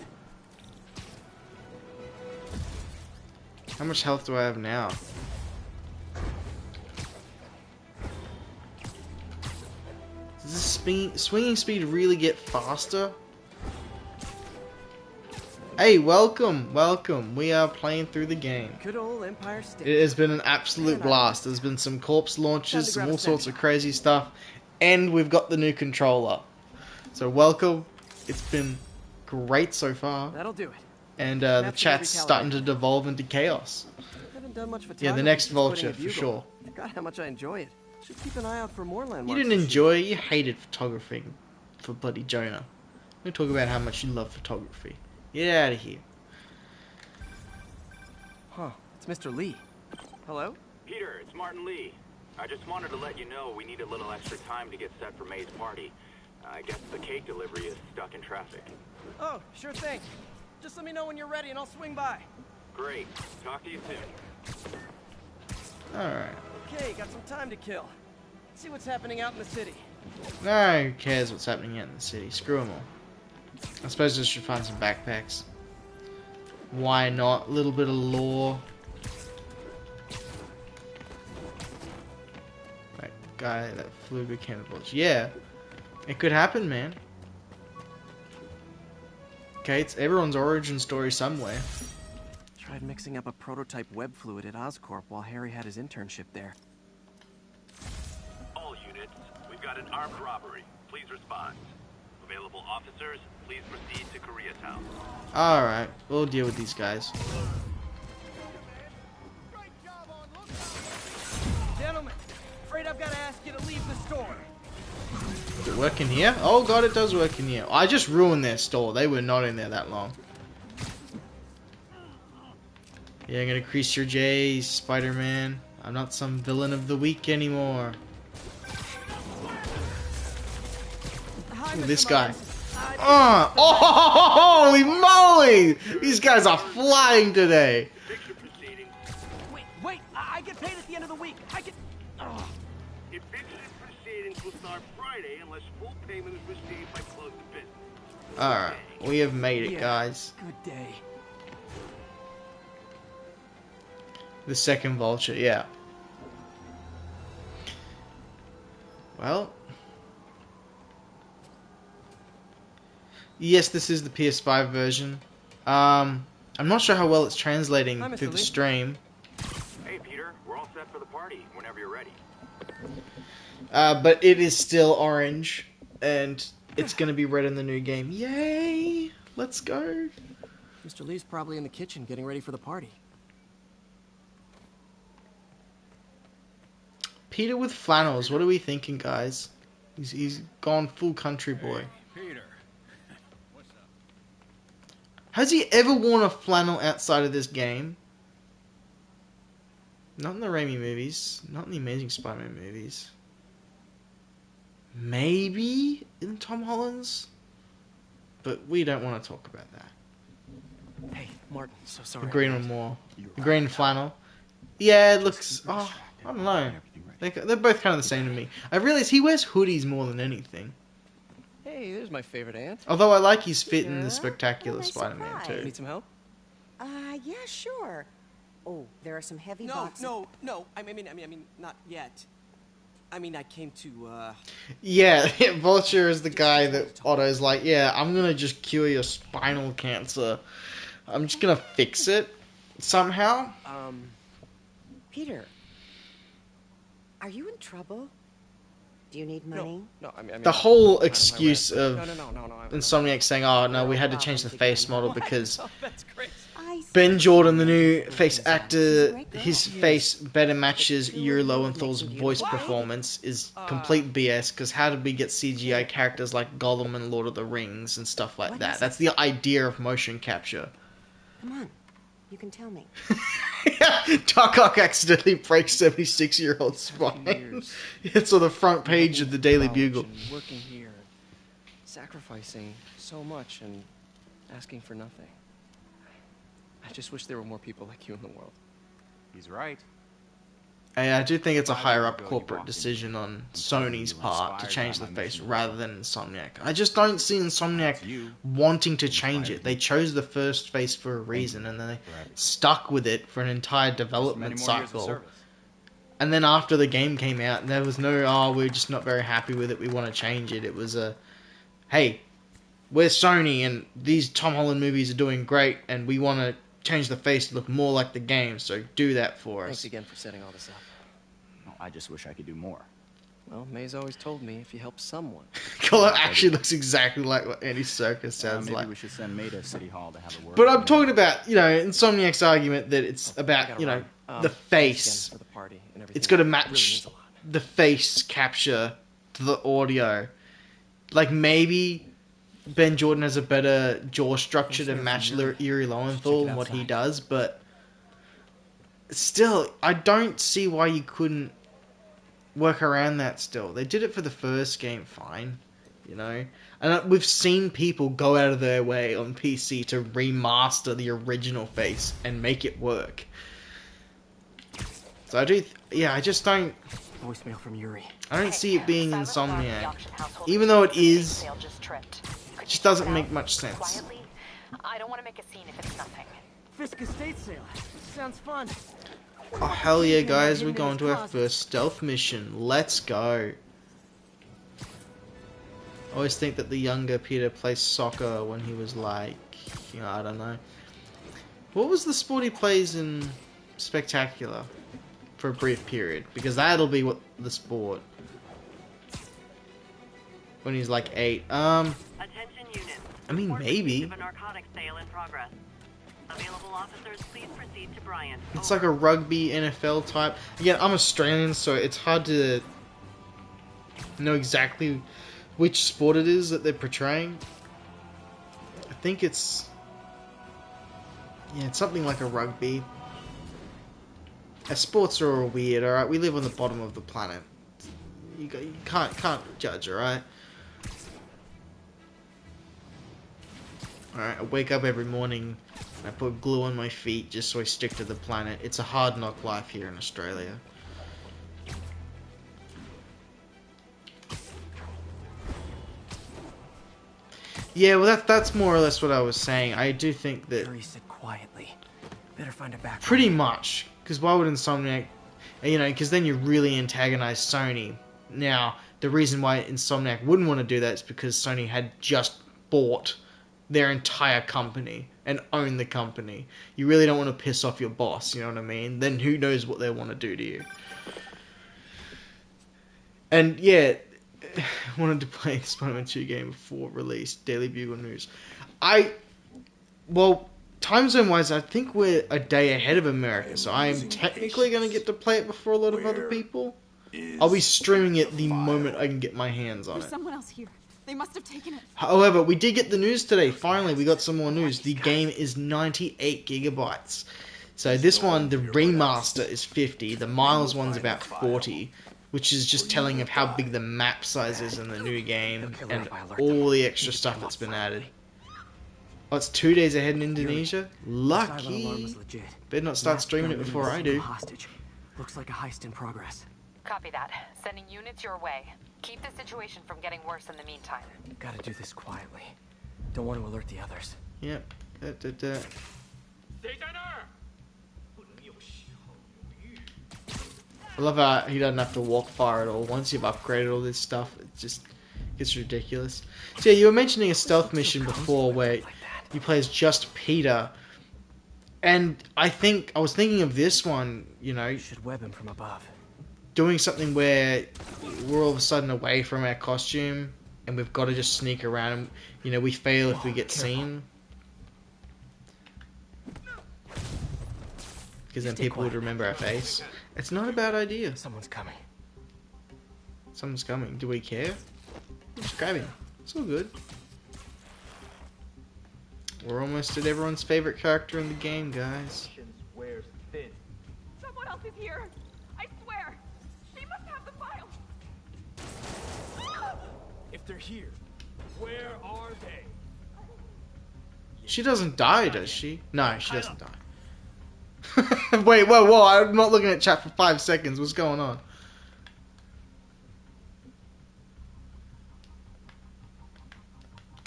How much health do I have now? Does this swinging speed really get faster? Hey, welcome, welcome. We are playing through the game. Good old Empire State. It has been an absolute blast. There's been some corpse launches, some all sorts of crazy stuff, and we've got the new controller. So welcome. It's been great so far. That'll do it. And the chat's starting to devolve into chaos. Haven't done much photography Yeah, the next since quitting Vulture a for bugle. sure. Forgot how much I enjoy it. Should keep an eye out for more You landmarks. didn't enjoy it, you hated photography for bloody Jonah. We talk about how much you love photography. Get out of here. Huh, it's Mr. Lee. Hello? Peter, it's Martin Lee. I just wanted to let you know we need a little extra time to get set for May's party. I guess the cake delivery is stuck in traffic. Oh, sure thing. Just let me know when you're ready and I'll swing by. Great. Talk to you soon. Alright. Okay, got some time to kill. Let's see what's happening out in the city. No, who cares what's happening out in the city? Screw them all. I suppose I should find some backpacks. Why not? A little bit of lore. That guy that flew became a vulture. Yeah. It could happen, man. Okay, it's everyone's origin story somewhere. Tried mixing up a prototype web fluid at Oscorp while Harry had his internship there. All units, we've got an armed robbery. Please respond. Available officers, please proceed to Koreatown. Alright, we'll deal with these guys. Gentlemen, afraid I've got to ask you to leave the store. Does it work in here? Oh god, it does work in here. I just ruined their store. They were not in there that long. Yeah, I'm gonna crease your J's, Spider-Man. I'm not some villain of the week anymore. Hi, Ooh, Mr. this guy. Myers. Oh, holy moly! These guys are flying today. Wait, I get paid at the end of the week. I get... Oh. Eviction proceedings will start Friday unless full payment is received by close of business. Alright, we have made it, Yeah, guys. Good day. The second vulture, yeah. Yes, this is the PS5 version. I'm not sure how well it's translating Hi, Mr. through the Lee. stream. Hey, Peter, we're all set for the party whenever you're ready. But it is still orange, and it's going to be red in the new game. Yay! Let's go. Mr. Lee's probably in the kitchen getting ready for the party. Peter with flannels. What are we thinking, guys? He's gone full country boy. Hey, Peter. What's up? Has he ever worn a flannel outside of this game? Not in the Raimi movies. Not in the Amazing Spider-Man movies. Maybe in Tom Holland's? But we don't want to talk about that. Hey, Martin, so sorry. The green one more. The green flannel. Yeah, it looks... Oh, I don't know. They're both kind of the same to me. I realize he wears hoodies more than anything. Hey, there's my favorite aunt. Although I like his fit in Yeah? the Spectacular Nice Spider-Man surprise. too. Need some help? Yeah, sure. Oh, there are some heavy No, boxes. no. I mean, not yet. I mean, I came to, Yeah, Vulture is the guy that Otto's like, yeah, I'm gonna just cure your spinal cancer. I'm just gonna fix it somehow. Peter, are you in trouble? Do you need money? no, I mean... The whole I don't have excuse rent. of No. Insomniac saying, oh no, we had to change the face model because Oh, that's great. I Ben see. Jordan, the new face actor, Great girl. his face better matches Yuri Lowenthal's voice performance is complete BS, because how did we get CGI characters like Gollum and Lord of the Rings and stuff like What that? is That's the idea of motion capture. Come on, you can tell me. Doc Ock accidentally breaks 76-year-old spine. Years. It's on the front page of the Daily College Bugle. and working here, sacrificing so much and asking for nothing. I just wish there were more people like you in the world. He's right. And I do think it's a higher-up corporate decision on Sony's part to change the face rather than Insomniac. I just don't see Insomniac wanting to change it. They chose the first face for a reason, and then they stuck with it for an entire development cycle. And then after the game came out, there was no, oh, we're just not very happy with it, we want to change it. It was a, hey, we're Sony, and these Tom Holland movies are doing great, and we want to change the face to look more like the game, so do that for us. Thanks again for setting all this up. I just wish I could do more. Well, May's always told me if you help someone. Color actually looks exactly like what Andy Serkis sounds Maybe like. we should send May to City Hall to have a word. But I'm talking about, Insomniac's argument that it's I about, gotta run. the Thanks face. again for the party and everything. It's got to It really match means a lot. the face capture to the audio. Like, maybe Ben Jordan has a better jaw structure to match Yuri Lowenthal and what he does, but still, I don't see why you couldn't work around that still. They did it for the first game, fine, And we've seen people go out of their way on PC to remaster the original face and make it work. So I just don't... Voicemail from Yuri. I don't see it being Insomniac. Even though it is, it just doesn't make much sense. I don't want to make a scene if it's nothing. Fisk estate sale. Sounds fun. Oh, hell yeah, guys, we're going to our first stealth mission. Let's go. I always think that the younger Peter plays soccer when he was like, I don't know. What was the sport he plays in Spectacular? For a brief period. Because that'll be what the sport. When he's like 8. Attention units. I mean, maybe. Of a narcotics sale in progress. Available officers, please proceed to Bryant. It's like a rugby NFL type. Again, I'm Australian, so it's hard to know exactly which sport it is that they're portraying. I think it's something like a rugby. Sports are all weird, alright? We live on the bottom of the planet. You can't judge, alright? Alright, I wake up every morning, I put glue on my feet just so I stick to the planet. It's a hard knock life here in Australia. Yeah, well that's more or less what I was saying. I do think that... Yuri said quietly. Better find a back. Pretty much. Because why would Insomniac... because then you really antagonize Sony. Now, the reason why Insomniac wouldn't want to do that is because Sony had just bought their entire company and own the company. You really don't want to piss off your boss, you know what I mean? Then who knows what they want to do to you. And yeah, I wanted to play Spider-Man 2 game before release, Daily Bugle News. Well, time zone wise, I think we're a day ahead of America, so I am technically going to get to play it before a lot of other people. I'll be streaming it the moment I can get my hands on it. There's someone else here. They must have taken it. However, we did get the news today. Finally, we got some more news. The game is 98 gigabytes. So this one, the remaster, is 50. The Miles one's about 40. Which is just telling of how big the map size is in the new game. And all the extra stuff that's been added. Oh, it's 2 days ahead in Indonesia? Lucky. Better not start streaming it before I do. Looks like a heist in progress. Copy that. Sending units your way. Keep the situation from getting worse in the meantime. Gotta do this quietly. Don't want to alert the others. Yep. I love how he doesn't have to walk far at all. Once you've upgraded all this stuff, it just gets ridiculous. So yeah, you were mentioning a stealth mission before where you play as just Peter. And I was thinking of this one, you know. You should web him from above. Doing something where we're all of a sudden away from our costume and we've got to just sneak around and, you know, we fail if we get seen. Because then people would remember our face. It's not a bad idea. Someone's coming. Someone's coming. Do we care? Just grab him. It's all good. We're almost at everyone's favorite character in the game, guys. Someone else is here. I swear. She must have the file. If they're here, where are they? She doesn't die, does she? No, she doesn't die. Wait, whoa, I'm not looking at chat for 5 seconds. What's going on?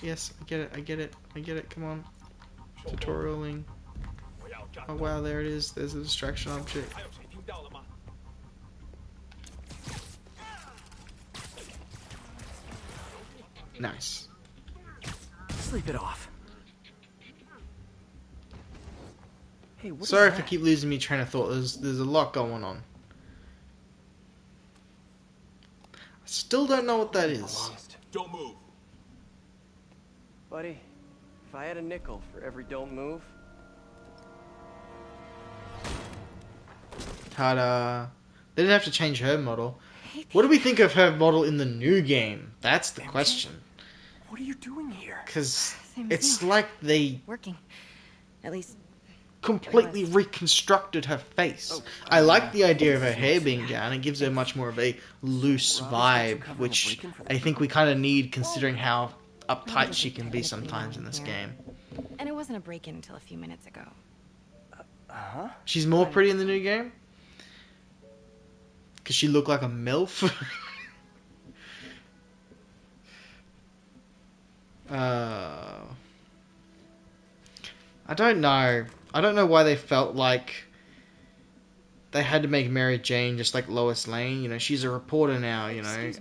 Yes, I get it, come on. Tutorialing. Oh wow, there it is. There's a distraction object. Nice. Sleep it off. Hey, sorry if I keep losing me train of thought. There's a lot going on. I still don't know what that is. Don't move. Buddy, if I had a nickel for every don't move. Ta-da. They didn't have to change her model. What do we think of her model in the new game? That's the question. What are you doing here? Because it's like they Working. At least completely reconstructed her face. I like the idea of her hair being down. It gives her much more of a loose vibe, which I think we kind of need considering how uptight she can be sometimes in this game. And it wasn't a break-in until a few minutes ago. She's more pretty in the new game? Because she looked like a MILF? I don't know. I don't know why they felt like they had to make Mary Jane just like Lois Lane. You know, she's a reporter now, you know.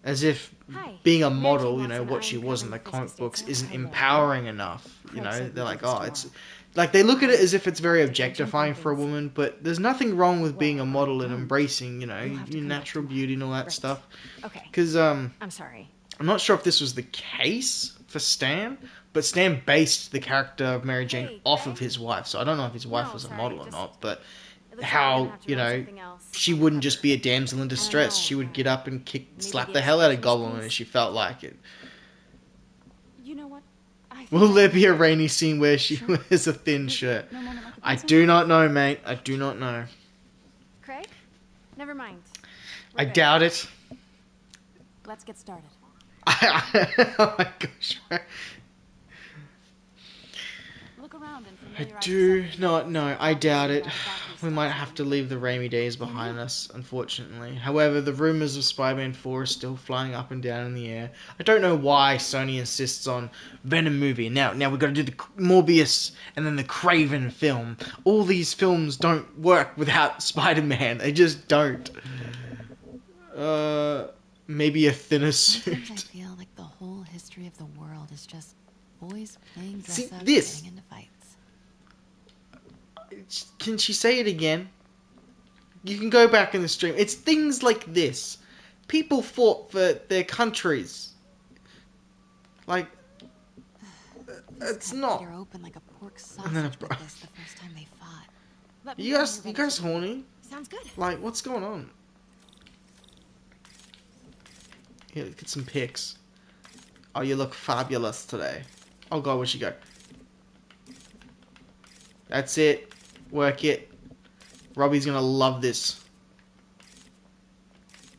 As if being a model, you know, what she was in the comic books isn't empowering enough. You know, they're like, oh, it's... Like, they look at it as if it's very objectifying for a woman, but there's nothing wrong with being a model and embracing, you know, your natural beauty and all that stuff. Okay. Because, I'm sorry. I'm not sure if this was the case for Stan, but Stan based the character of Mary Jane off of his wife, so I don't know if his wife was a model or not, but how, you know, she wouldn't just be a damsel in distress. She would get up and slap the hell out of Goblin if she felt like it. You know what? Will there be a rainy scene where she wears a thin shirt? I do not know, mate. I do not know. Craig? Never mind. I doubt it. Let's get started. Oh my gosh. Look around and I do not know. I doubt it. We might have to leave the rainy days behind us, unfortunately. However, the rumors of Spider-Man 4 are still flying up and down in the air. I don't know why Sony insists on Venom movie. Now we've got to do the Morbius and then the Craven film. All these films don't work without Spider-Man. They just don't. Maybe a thinner suit. Sometimes I feel like the whole history of the world is just Boys playing dress See, up, this. getting into fights. Can she say it again? You can go back in the stream. It's things like this. People fought for their countries. Like, it's not. Peter open like a pork And sausage then with this the first time they fought. You guys horny? Sounds good. Like, what's going on? Here, get some pics. Oh, you look fabulous today. Oh god, where'd she go? That's it. Work it. Robbie's gonna love this.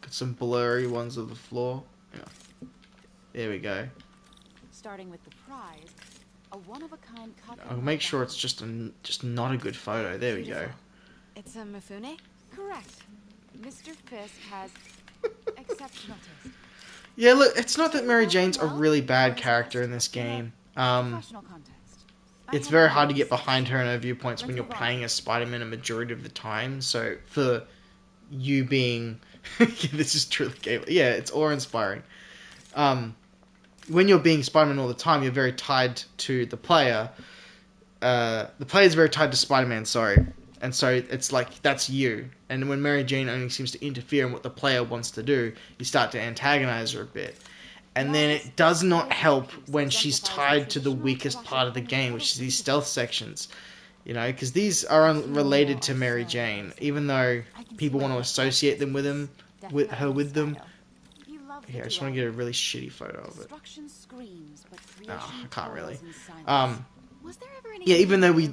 Got some blurry ones of the floor. Yeah. There we go. Starting with the prize, a one-of-a-kind cut. I'll make sure it's just not a good photo. There we go. It's a Mifune? Correct. Mr. Fisk has exceptional taste. Yeah, look, it's not that Mary Jane's a really bad character in this game. It's very hard to get behind her and her viewpoints when you're playing as Spider-Man a majority of the time. So for you being, this is truly game. Yeah, it's awe-inspiring. When you're being Spider-Man all the time, you're very tied to the player. The player's very tied to Spider-Man. Sorry, and so it's like that's you. And when Mary Jane only seems to interfere in what the player wants to do, you start to antagonize her a bit. And then it does not help when she's tied to the weakest part of the game, which is these stealth sections. You know, because these are unrelated to Mary Jane, even though people want to associate them with them. Here, I just want to get a really shitty photo of it. Oh, I can't really. Yeah, even though we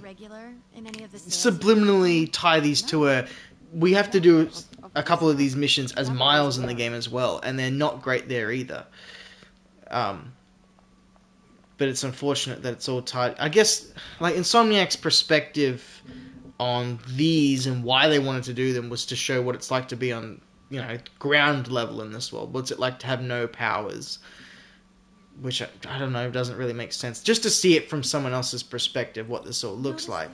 subliminally tie these to her, we have to do a couple of these missions as Miles in the game as well, and they're not great there either. But it's unfortunate that it's all tied. I guess, like, Insomniac's perspective on these and why they wanted to do them was to show what it's like to be on, you know, ground level in this world. What's it like to have no powers? Which, I don't know, doesn't really make sense. Just to see it from someone else's perspective, what this all looks like.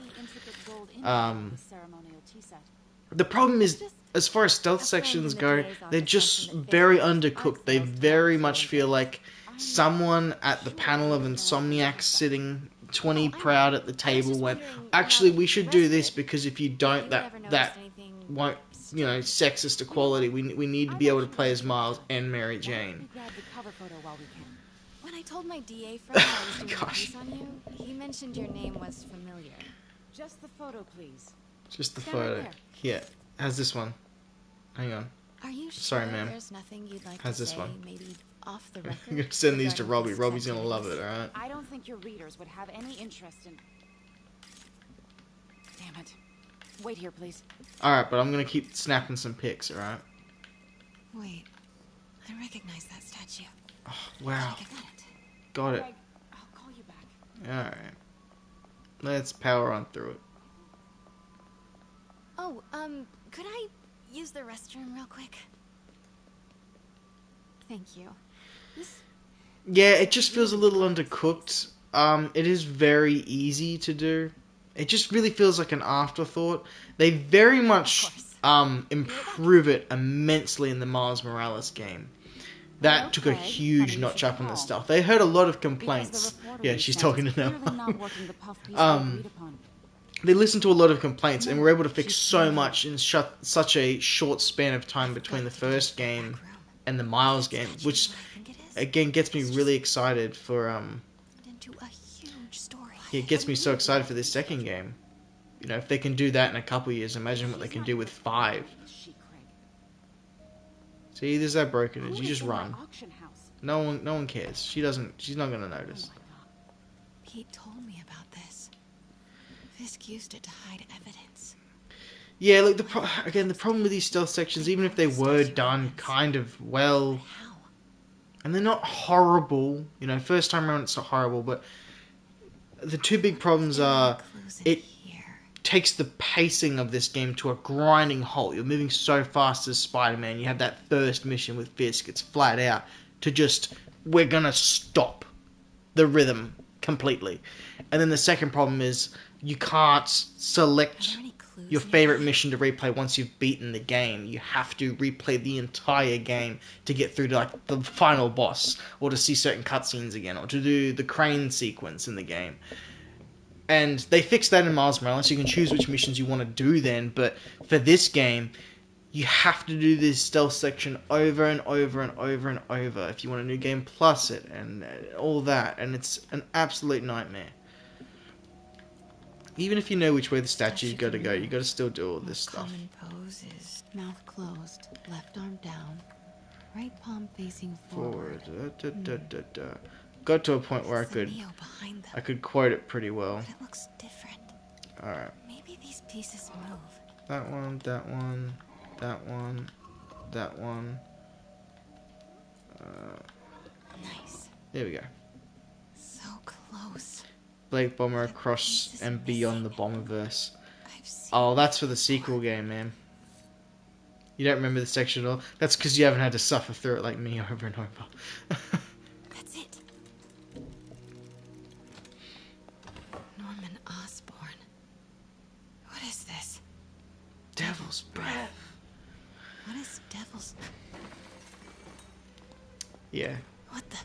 The problem is, as far as stealth sections go, they're just very undercooked. They very much feel like someone at the panel of Insomniacs sitting 20 proud at the table went, actually, we should do this because if you don't, that won't, you know, sexist equality. We need to be able to play as Miles and Mary Jane. When I told my DA friend I was doing a piece on you, he mentioned your name was familiar. Just the photo, please. Just the photo. Here. How's this one? Hang on. Are you Sorry, sure ma'am. there's nothing you'd like How's to this say, one? maybe off the record? I'm gonna send these to Robbie. Robbie's gonna love it, alright? I don't think your readers would have any interest in... Damn it. Wait here, please. Alright, but I'm gonna keep snapping some pics, alright? Wait. I recognize that statue. Oh, wow. Got it. Greg, I'll call you back. Alright. Let's power on through it. Oh, could I use the restroom real quick? Thank you. Yeah, it just feels a little undercooked. It is very easy to do. It just really feels like an afterthought. They very much improve it immensely in the Miles Morales game. That took a huge notch up on the stuff. They heard a lot of complaints. Yeah, she's talking to now. They listened to a lot of complaints and were able to fix so much in such a short span of time between the first game and the Miles game, which again gets me really excited for it gets me so excited for this second game. You know, if they can do that in a couple of years, imagine what they can do with 5. See, there's that brokenness. You just run. No one cares. She's not gonna notice. Pete told me about this. Fisk used it to hide evidence. Yeah, look, the problem with these stealth sections, even if they were done kind of well, and they're not horrible, you know, first time around it's not horrible, but the two big problems are it takes the pacing of this game to a grinding halt. You're moving so fast as Spider-Man. You have that first mission with Fisk. It's flat out to just, we're gonna stop the rhythm completely. And then the second problem is you can't select your favorite mission to replay once you've beaten the game. You have to replay the entire game to get through to like the final boss, or to see certain cutscenes again, or to do the crane sequence in the game. And they fixed that in Miles Morales. You can choose which missions you want to do then, but for this game, you have to do this stealth section over and over and over and over if you want a new game plus it and all that, and it's an absolute nightmare. Even if you know which way the statue got to go, you got to still do all this stuff. Common pose is mouth closed, left arm down, right palm facing forward. Got to a point where I could quote it pretty well. But it looks different. All right. Maybe these pieces move. That one, that one, that one, that one. Nice. There we go. So close. Blade Bomber across and beyond the Bomberverse. Oh, that's for the sequel game, man. You don't remember the section at all? That's because you haven't had to suffer through it like me over and over. That's it. Norman Osborn. What is this? Devil's Breath. What is Devil's... Yeah. What the...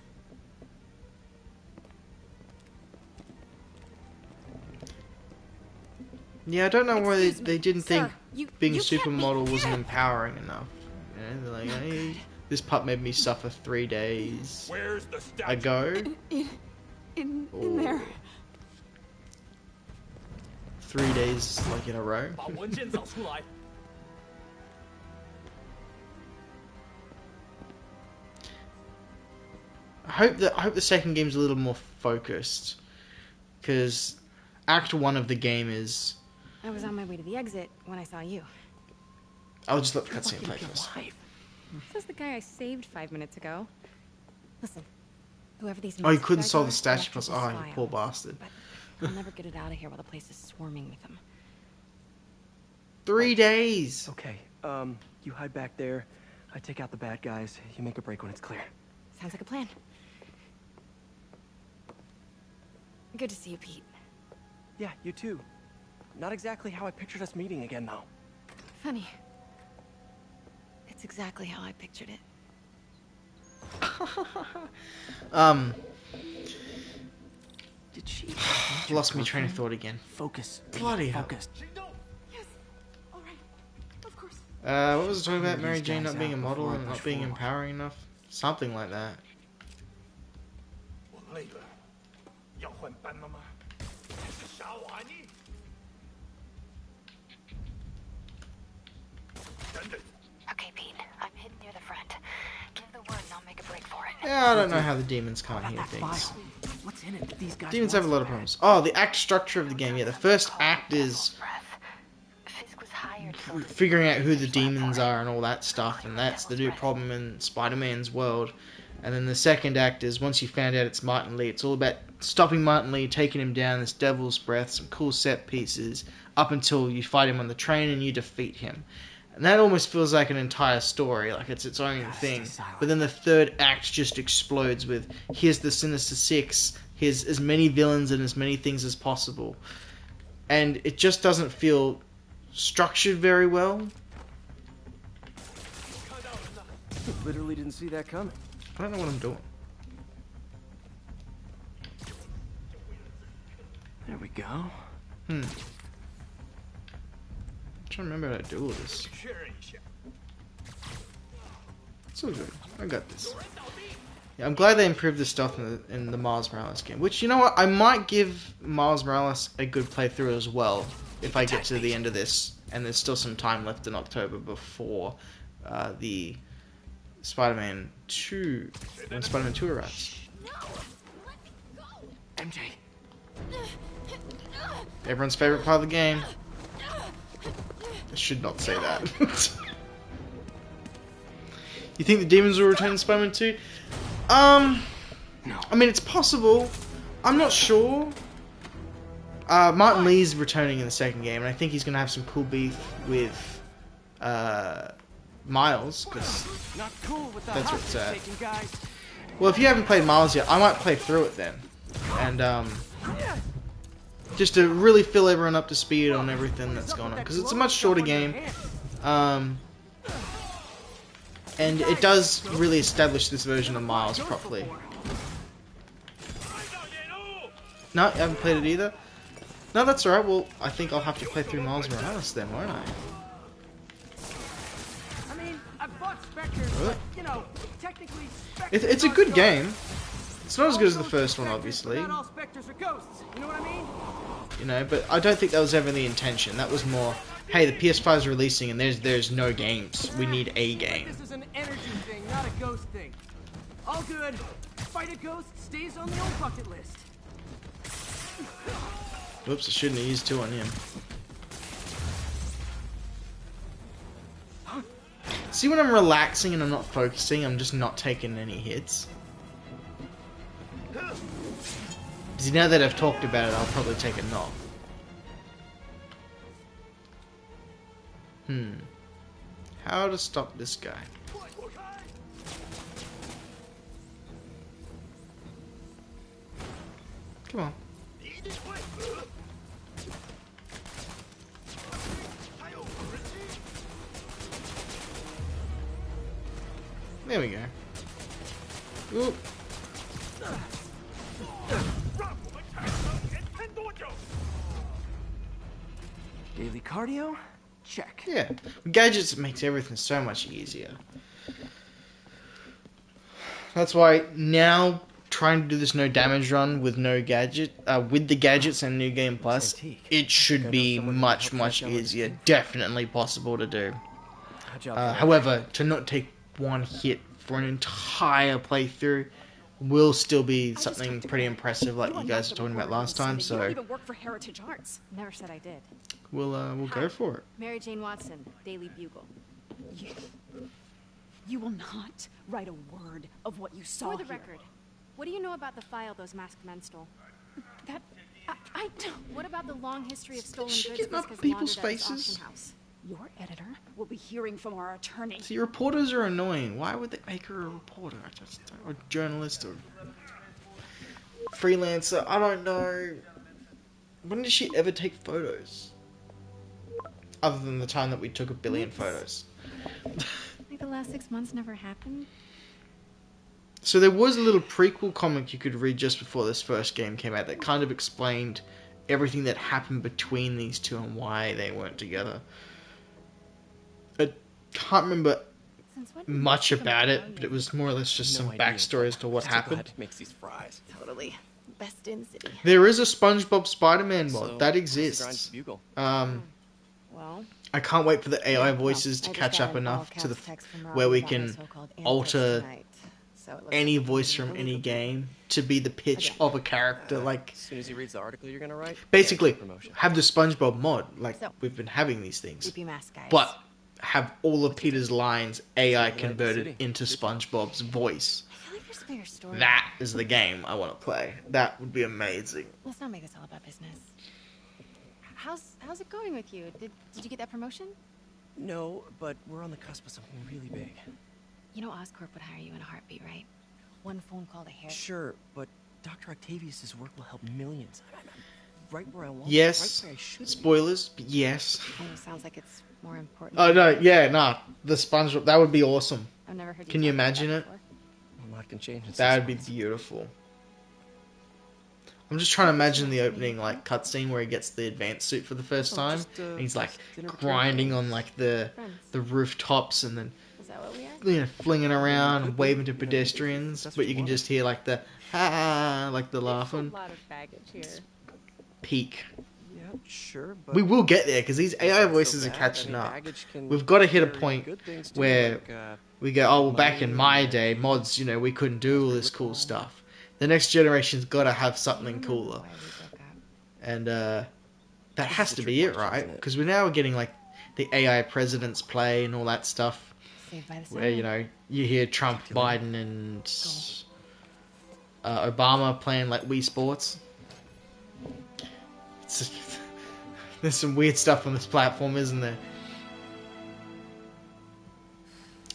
Yeah, I don't know why they didn't think being a you supermodel wasn't empowering enough. You know, they're like, hey, this pup made me suffer 3 days Where's the statue? ago. In there. 3 days, like, in a row. I hope the second game's a little more focused, because Act 1 of the game is... I was on my way to the exit when I saw you. I'll just let the cutscene play first. This is the guy I saved 5 minutes ago. Listen, whoever these... Oh, you couldn't guys solve are, the statue collected plus... Oh, this you file. poor bastard. But I'll never get it out of here while the place is swarming with them. 3 days! Okay, you hide back there. I take out the bad guys. You make a break when it's clear. Sounds like a plan. Good to see you, Pete. Yeah, you too. Not exactly how I pictured us meeting again, though. Funny. It's exactly how I pictured it. Did she... Lost me train of thought again. Focus. Bloody hell. Focus. Yes. All right. Of course. What was it talking about? Mary These Jane guys not being a out model before I and not push being forward. empowering enough? Something like that. 我累了，要换班了吗？还是傻娃你？等等， Okay, Pete. I'm hidden near the front. Give the word and I'll make a break for it. Yeah, I don't know how the demons can't hear That things. file. What's in it? These guys Demons have a want lot of problems. Oh, the act structure of the game. Yeah, the first act is Fisk was hired to build a figuring out who the demons are and all that stuff, and that's the new problem in Spider-Man's world. And then the second act is, once you found out it's Martin Lee, it's all about stopping Martin Lee, taking him down, this Devil's Breath, some cool set pieces, up until you fight him on the train and you defeat him. And that almost feels like an entire story, like it's its own thing. But then the third act just explodes with, here's the Sinister Six, here's as many villains and as many things as possible. And it just doesn't feel structured very well. Literally didn't see that coming. I don't know what I'm doing. There we go. I'm trying to remember how to do all this. 确认一下。 It's all good. I got this. Yeah, I'm glad they improved the stuff in the Miles Morales game. Which, you know what? I might give Miles Morales a good playthrough as well if I get to the end of this. And there's still some time left in October before the Spider-Man 2... when Spider-Man 2 arrives. MJ. Everyone's favorite part of the game. I should not say that. You think the demons will return in Spider-Man 2? I mean, it's possible. I'm not sure. Martin Lee's returning in the second game, and I think he's going to have some cool beef with Miles, because that's what's at. Well, if you haven't played Miles yet, I might play through it then. And just to really fill everyone up to speed on everything that's going on, because it's a much shorter game, and it does really establish this version of Miles properly. No, I haven't played it either. No, that's alright. Well, I think I'll have to play through Miles Morales then, won't I? I mean, I bought Spectres, but, you know, technically It's a good game. It's not as good as the first one, obviously. Not all Spectres are ghosts, you know what I mean? You know, but I don't think that was ever the intention. That was more, hey, the PS5 is releasing and there's no games. We need a game. This is an energy thing, not a ghost thing. All good. Fight a ghost stays on the old bucket list. Whoops, I shouldn't have used 2 on him. See, when I'm relaxing and I'm not focusing, I'm just not taking any hits. See, now that I've talked about it, I'll probably take a knock. How to stop this guy? Come on. There we go. Ooh. Daily cardio? Check. Yeah. Gadgets makes everything so much easier. That's why now trying to do this no damage run with no gadget, with the gadgets and New Game Plus, it should be much easier. Definitely possible to do. However, to not take one hit for an entire playthrough will still be something pretty impressive, like you guys were talking about last time. So you don't even work for Heritage Arts. Never said I did. We'll go for it. Mary Jane Watson, Daily Bugle. You will not write a word of what you saw. For the record, what do you know about the file those masked men stole? That I don't. What about the long history of stolen goods? Getting up people's faces. Your editor will be hearing from our attorney. See, reporters are annoying. Why would they make her a reporter? Or journalist or freelancer? I don't know. When did she ever take photos? Other than the time that we took 1 billion photos. Like the last 6 months never happened? So there was a little prequel comic you could read just before this first game came out that kind of explained everything that happened between these two and why they weren't together. I can't remember much about it, but it was more or less just some backstory as to what happened. Makes these fries. Totally. Best in city. There is a SpongeBob Spider-Man mod that exists. Well, I can't wait for the AI voices to catch up enough to the where we can alter any voice from any game to be the pitch of a character. Like, As soon as he reads the article you're gonna write, basically, have the SpongeBob mod. Like, we've been having these things, but have all of Peter's lines AI converted into SpongeBob's voice. That is the game I want to play. That would be amazing. Let's not make this all about business. How's it going with you? Did you get that promotion? No, but we're on the cusp of something really big. You know Oscorp would hire you in a heartbeat, right? One phone call to hair. Sure, but Dr. Octavius' work will help millions. I'm right where I want. Yes. Right where I should Spoilers, but yes. Oh, sounds like it's more important. Oh no, yeah, nah. The SpongeBob, that would be awesome. I've never heard. Can you imagine it? A lot can change. That would be beautiful. I'm just trying to imagine the opening like cutscene where he gets the advanced suit for the first time, and he's like grinding on like the rooftops, and then flinging around and waving to pedestrians, but you can just hear like the ha, like the laughing. A lot of baggage here. Peak. Yeah, sure. But We will get there because these AI voices are catching up. We've got to hit a point where we go, oh, well, back in my day, mods, we couldn't do all this cool stuff. The next generation's got to have something cooler. And that has to be it, right? Because we're now getting like the AI presidents play and all that stuff. Where, you hear Trump, Biden, and Obama playing like Wii Sports. There's some weird stuff on this platform, isn't there?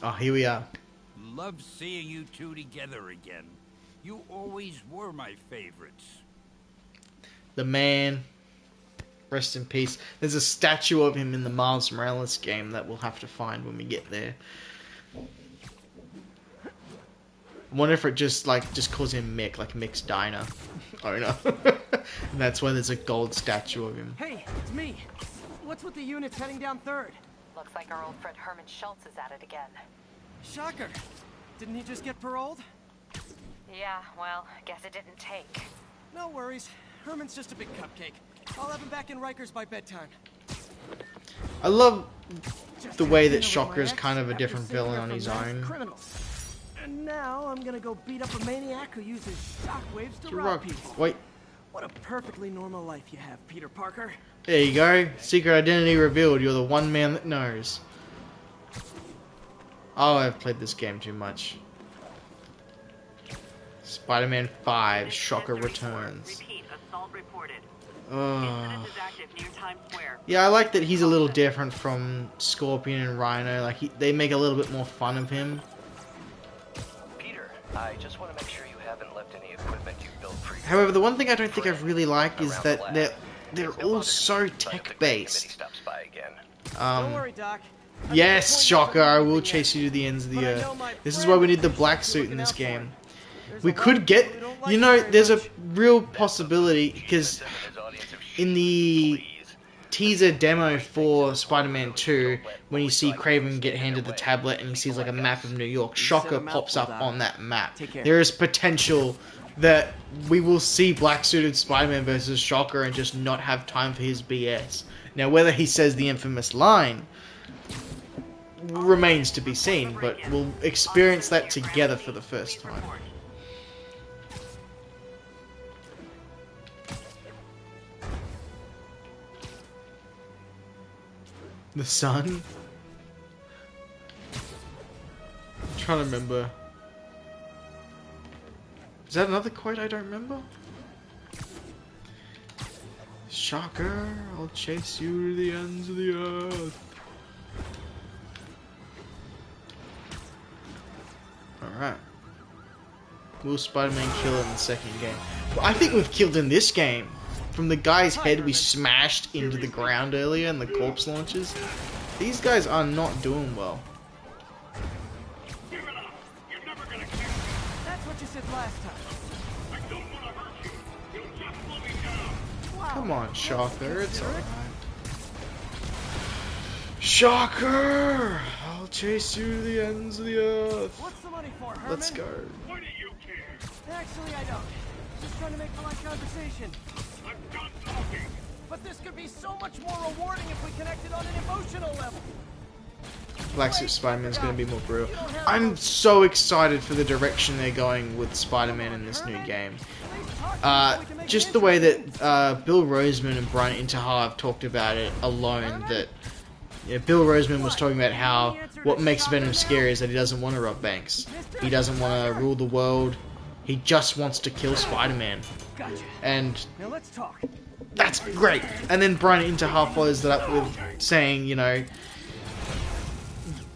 Oh, here we are. Love seeing you two together again. You always were my favorites. The man. rest in peace. There's a statue of him in the Miles Morales game that we'll have to find when we get there. I wonder if it just calls him Mick, like Mick's Diner owner. And that's why there's a gold statue of him. Hey, it's me. What's with the units heading down 3rd? Looks like our old friend Herman Schultz is at it again. Shocker. Didn't he just get paroled? Yeah, well, guess it didn't take. No worries. Herman's just a big cupcake. I'll have him back in Rikers by bedtime. I love the way that Shocker is kind of a different villain on his own. And now I'm gonna go beat up a maniac who uses shockwaves to rob people. Wait. What a perfectly normal life you have, Peter Parker. There you go. Secret identity revealed. You're the one man that knows. Oh, I've played this game too much. Spider-Man 5, Shocker returns. Repeat, assault reported. Yeah, I like that he's a little different from Scorpion and Rhino. Like, they make a little bit more fun of him. Peter, I just want to make sure you haven't left any equipment you built for you. However, the one thing I don't think I really like is that they're all so tech-based. Don't worry, Doc. Yes, Shocker, I will chase you to the ends of the earth. This is why we need the black suit in this game. We could get, you know, there's a real possibility, because in the teaser demo for Spider-Man 2, when you see Kraven get handed the tablet and he sees like a map of New York, Shocker pops up on that map. There is potential that we will see black-suited Spider-Man versus Shocker and just not have time for his BS. Now, whether he says the infamous line remains to be seen, but we'll experience that together for the first time. The sun? I'm trying to remember. Is that another quote I don't remember? Shocker, I'll chase you to the ends of the earth. Alright. Will Spider-Man kill in the second game? Well, I think we've killed in this game. From the guy's head we smashed into the ground earlier and the corpse launches. These guys are not doing well. That's what you said last time. I don't want to hurt you. You'll just slow me down. Wow. Come on, Shocker, it's alright. Shocker! I'll chase you to the ends of the earth. What's the money for, Herman? Let's go. Why do you care? Actually, I don't. Just trying to make polite conversation. I'm done talking. But this could be so much more rewarding if we connected on an emotional level. Black Suit Spider-Man's going to be more brutal. I'm so excited for the direction they're going with Spider-Man in this new game. Just the way that Bill Roseman and Brian Intihar have talked about it alone, that Bill Roseman was talking about how what makes Venom scary is that he doesn't want to rob banks. He doesn't want to rule the world. He just wants to kill Spider-Man. And that's great. And then Brian Intihar follows that up with saying, you know,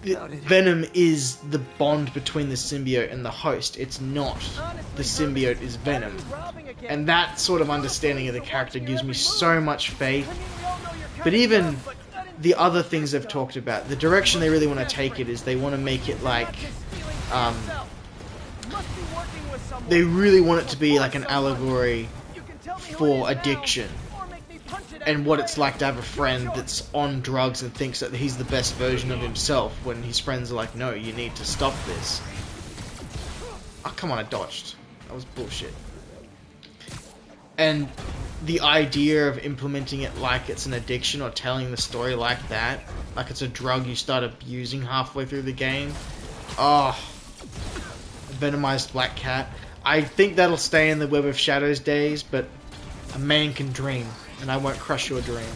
Venom is the bond between the symbiote and the host. It's not the symbiote is Venom. And that sort of understanding of the character gives me so much faith. But even the other things they've talked about, the direction they really want to take it is they want to make it like, they really want it to be like an allegory for addiction and what it's like to have a friend that's on drugs and thinks that he's the best version of himself when his friends are like, no, you need to stop this. Oh, come on, I dodged. That was bullshit. And the idea of implementing it like it's an addiction or telling the story like that, like it's a drug you start abusing halfway through the game. Oh, Venomized Black Cat. I think that'll stay in the Web of Shadows days, but a man can dream, and I won't crush your dream.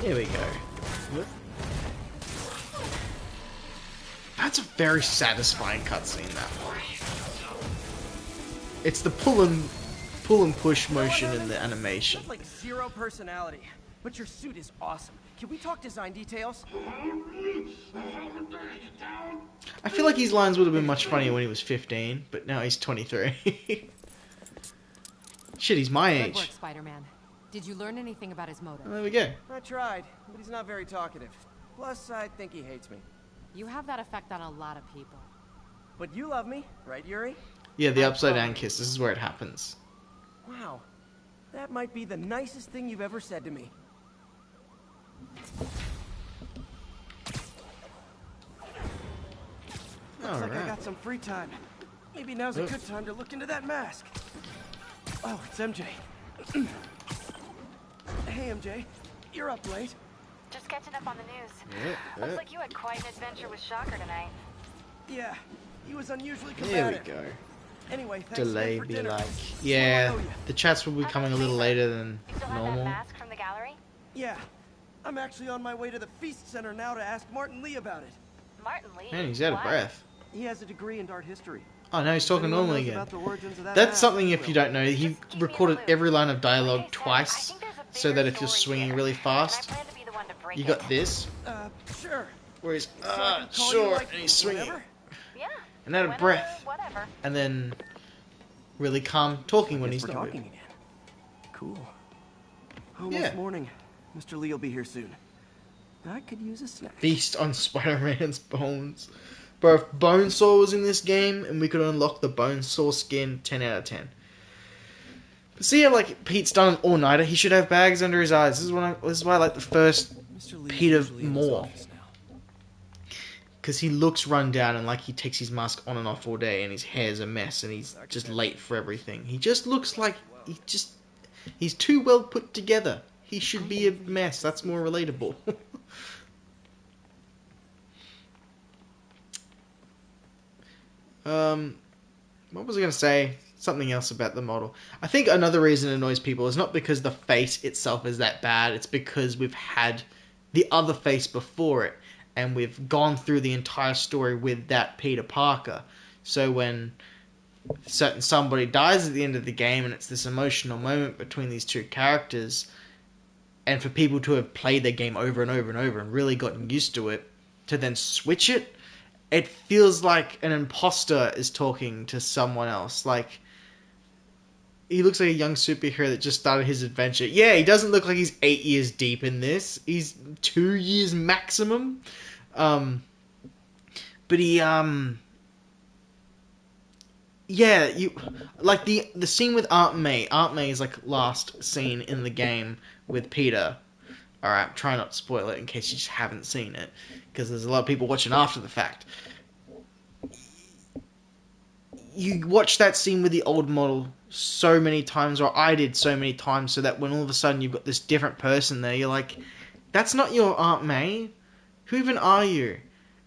There we go. That's a very satisfying cutscene, that one. It's the pull and push motion in the animation. Like zero personality, but your suit is awesome. can we talk design details? I feel like his lines would have been much funnier when he was 15, but now he's 23. Shit, he's my Good age. work, Spider-Man. Did you learn anything about his motive? There we go. I tried, but he's not very talkative. Plus, I think he hates me. You have that effect on a lot of people. But you love me, right, Yuri? Yeah, the upside down kiss. This is where it happens. Wow. That might be the nicest thing you've ever said to me. Looks like I got some free time. Maybe now's a good time to look into that mask. Oh, it's MJ. Hey, MJ. You're up late. Just catching up on the news. Looks like you had quite an adventure with Shocker tonight. Yeah, he was unusually There combative. we go. Anyway, thanks Delay again for be dinner. like. Yeah, the chats will be coming a little later than You still have that normal. mask from the gallery? Yeah, I'm actually on my way to the Feast Center now to ask Martin Lee about it. Martin Lee? Man, he's out of Why? breath. He has a degree in art history. Oh, now he's talking Anyone normally knows again. about the origins of that That's mask? something, if you don't know, he recorded every line of dialogue twice, so that if you're swinging really fast, you got this, Sure. where he's, So I can call you, sure, like, and he's swinging, Yeah. and out of breath, Whatever. and then really calm talking when Guess he's we're not talking moving. again. Cool. Almost Yeah. morning. Mr. Lee will be here soon. I could use a snack. Feast on Spider-Man's bones. Bro, if Bonesaw was in this game, and we could unlock the Bonesaw skin, 10 out of 10. But see how, like, Pete's done an all-nighter? He should have bags under his eyes. This is why I like the first Peter more. Because he looks run down, and like he takes his mask on and off all day, and his hair's a mess, and he's just late for everything. He just looks like he's too well put together. He should be a mess. That's more relatable. What was I going to say? Something else about the model. I think another reason it annoys people is not because the face itself is that bad. It's because we've had the other face before it, and we've gone through the entire story with that Peter Parker. So when somebody dies at the end of the game, and it's this emotional moment between these two characters, and for people to have played the game over and over and over and really gotten used to it, to then switch it, it feels like an imposter is talking to someone else. Like, he looks like a young superhero that just started his adventure. Yeah, he doesn't look like he's 8 years deep in this. He's 2 years maximum. But he, yeah, like the scene with Aunt May. Aunt May is like last scene in the game with Peter. Alright, try not to spoil it in case you just haven't seen it, because there's a lot of people watching after the fact. You watch that scene with the old model so many times, or I did so many times, so that when all of a sudden you've got this different person there, you're like, that's not your Aunt May. Who even are you?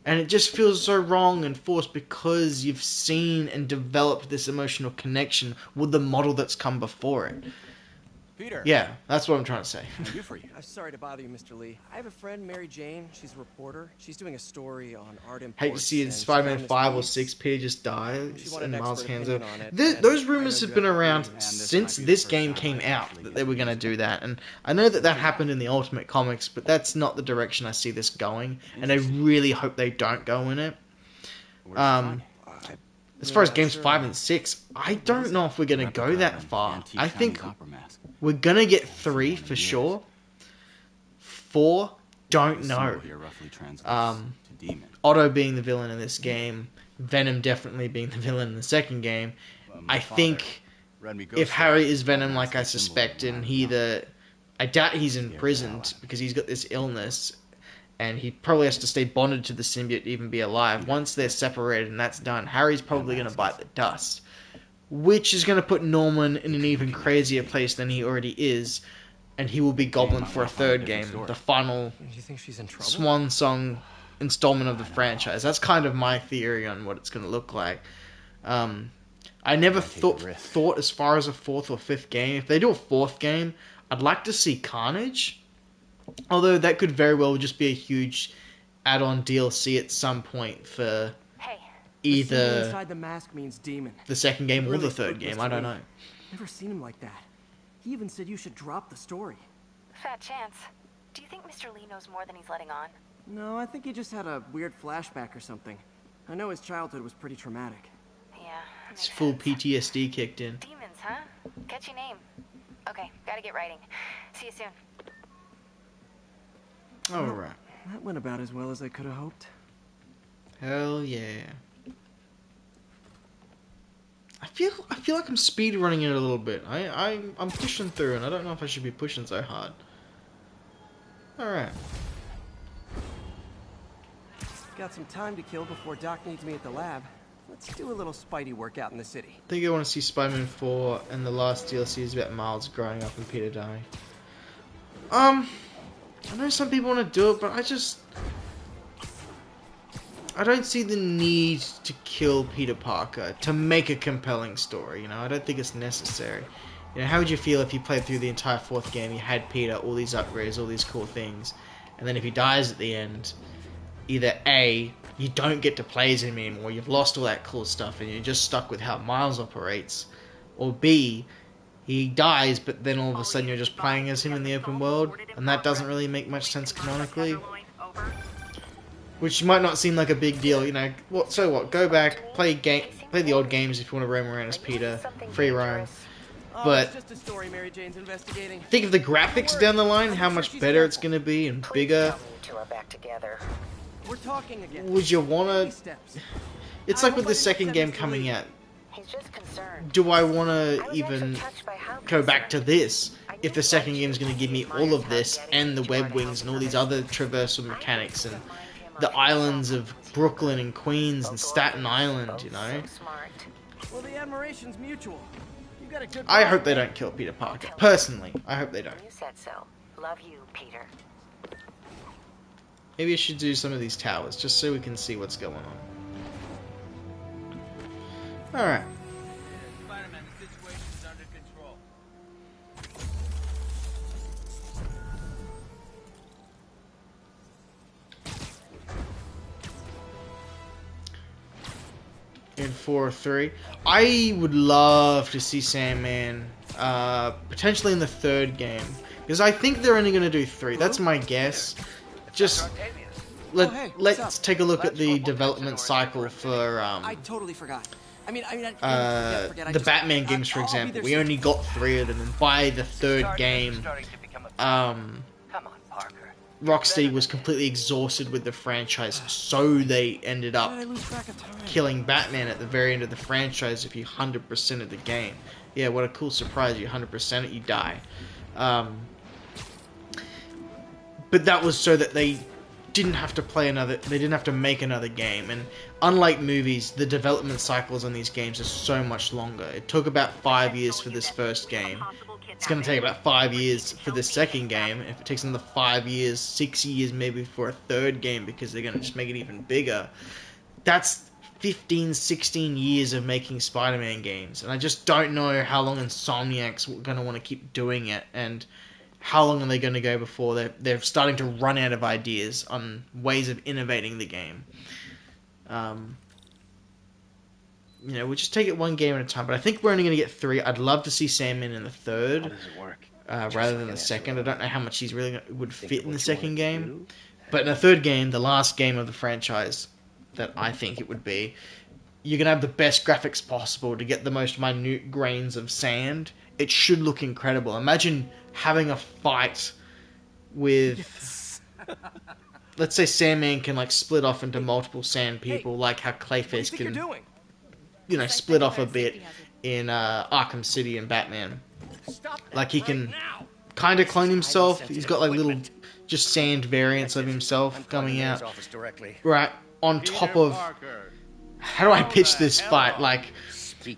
And it just feels so wrong and forced because you've seen and developed this emotional connection with the model that's come before it. Peter. Yeah, that's what I'm trying to say. I'm sorry to bother you, Mr. Lee. I have a friend, Mary Jane. She's a reporter. She's doing a story on art imports. Hate to see in and Spider-Man she 5 or found 6, Peter just dies wanted and an Miles expert hands opinion over. on it, Those rumors have been around since this game came out, that they were going to do that. And I know that happened in the Ultimate Comics, but that's not the direction I see this going. And I really hope they don't go in it. As far as games 5 and 6, I don't know if we're going to go that far. I think we're going to get 3 for sure. 4, don't know. Otto being the villain in this game, Venom definitely being the villain in the second game. I think if Harry is Venom like I suspect, and I doubt he's imprisoned because he's got this illness, and he probably has to stay bonded to the symbiote to even be alive. Once they're separated and that's done, Harry's probably going to bite the dust, which is going to put Norman in an even crazier place than he already is, and he will be Goblin for a third game, the final swan song installment of the franchise. That's kind of my theory on what it's going to look like. I never thought as far as a 4th or 5th game. If they do a 4th game, I'd like to see Carnage. Although that could very well just be a huge add-on DLC at some point for either inside the mask means demon. the second game or Really the third game. I don't know. Never seen him like that. He even said you should drop the story. Fat chance. Do you think Mr. Lee knows more than he's letting on? No, I think he just had a weird flashback or something. I know his childhood was pretty traumatic. Yeah. It's full PTSD kicked in. Demons, huh? Catchy name. Okay, gotta get writing. See you soon. Alright. That went about as well as I could have hoped. Hell yeah. I feel like I'm speed running it a little bit. I'm pushing through, and I don't know if I should be pushing so hard. Alright. Got some time to kill before Doc needs me at the lab. Let's do a little Spidey workout in the city. I think I want to see Spider-Man 4, and the last DLC is about Miles growing up and Peter dying. I know some people want to do it, but I don't see the need to kill Peter Parker to make a compelling story, you know? I don't think it's necessary. You know, how would you feel if you played through the entire 4th game, you had Peter, all these upgrades, all these cool things, and then if he dies at the end, either A, you don't get to play as him anymore, you've lost all that cool stuff, and you're just stuck with how Miles operates, or B, he dies, but then all of a sudden you're just playing as him in the open world, and that doesn't really make much sense canonically. Which might not seem like a big deal, you know. So what? Go back, play the old games if you want to roam around as Peter, free roam. But think of the graphics down the line, how much better it's going to be and bigger. We're talking again. Would you want to? It's like with the second game coming out. Do I want to even go back to this if the second game is going to give me all of this and the web wings and all these other traversal mechanics and the islands of Brooklyn and Queens and Staten Island, you know? Well, the admiration's mutual. You got a good I hope they don't kill Peter Parker. Personally, I hope they don't. You said so. Love you, Peter. Maybe I should do some of these towers just so we can see what's going on. Alright. Spider-Man, the situation's under control. In 4 or 3. I would love to see Sandman potentially in the 3rd game. Because I think they're only going to do 3. That's my guess. Just let's take a look at the development cycle for I totally forgot. the Batman games, for example. We only got 3 of them, and by the 3rd game, Rocksteady was completely exhausted with the franchise, so they ended up killing Batman at the very end of the franchise if you 100% of the game. Yeah, what a cool surprise, you 100% it, you die. But that was so that they didn't have to make another game, and unlike movies, the development cycles on these games are so much longer. It took about 5 years for this first game. It's going to take about 5 years for the second game. If it takes another 5 years, 6 years maybe for a 3rd game, because they're going to just make it even bigger. That's 15, 16 years of making Spider-Man games, and I just don't know how long Insomniac's going to want to keep doing it, and how long are they going to go before they're starting to run out of ideas on ways of innovating the game. You know, we'll just take it one game at a time, but I think we're only going to get 3. I'd love to see Sandman in the 3rd. How does it work? Rather than the 2nd. I don't know how much he's really would fit in the 2nd game. But in the 3rd game, the last game of the franchise, that I think it would be, you're going to have the best graphics possible to get the most minute grains of sand. It should look incredible. Imagine having a fight with... Let's say Sandman can like split off into multiple sand people, like how Clayface can, you know, split off a bit in Arkham City and Batman. Like he can kind of clone himself. He's got like little just sand variants of himself coming out. Right, on top of... How do I pitch this fight? Like,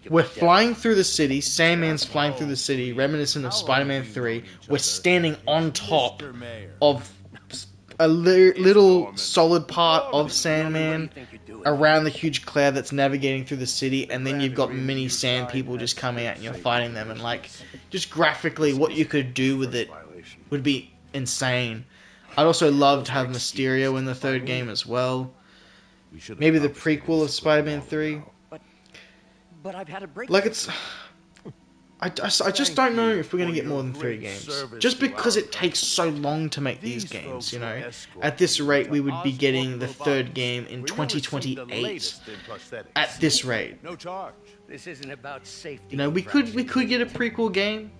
we're flying through the city, Sandman's flying through the city, reminiscent of Spider-Man 3. We're standing on top of a little solid part of Sandman around the huge cloud that's navigating through the city, and then you've got mini sand people just coming out and you're fighting them, and like, just graphically what you could do with it would be insane. I'd also love to have Mysterio in the 3rd game as well. Maybe the prequel of Spider-Man 3. But I've had a break. Like, it's... I just don't know if we're going to get more than 3 games. Just because it takes so long to make these games, you know. At this rate, we would be getting the 3rd game in 2028. At this rate. No charge. This isn't about safety. You know, we could get a prequel game.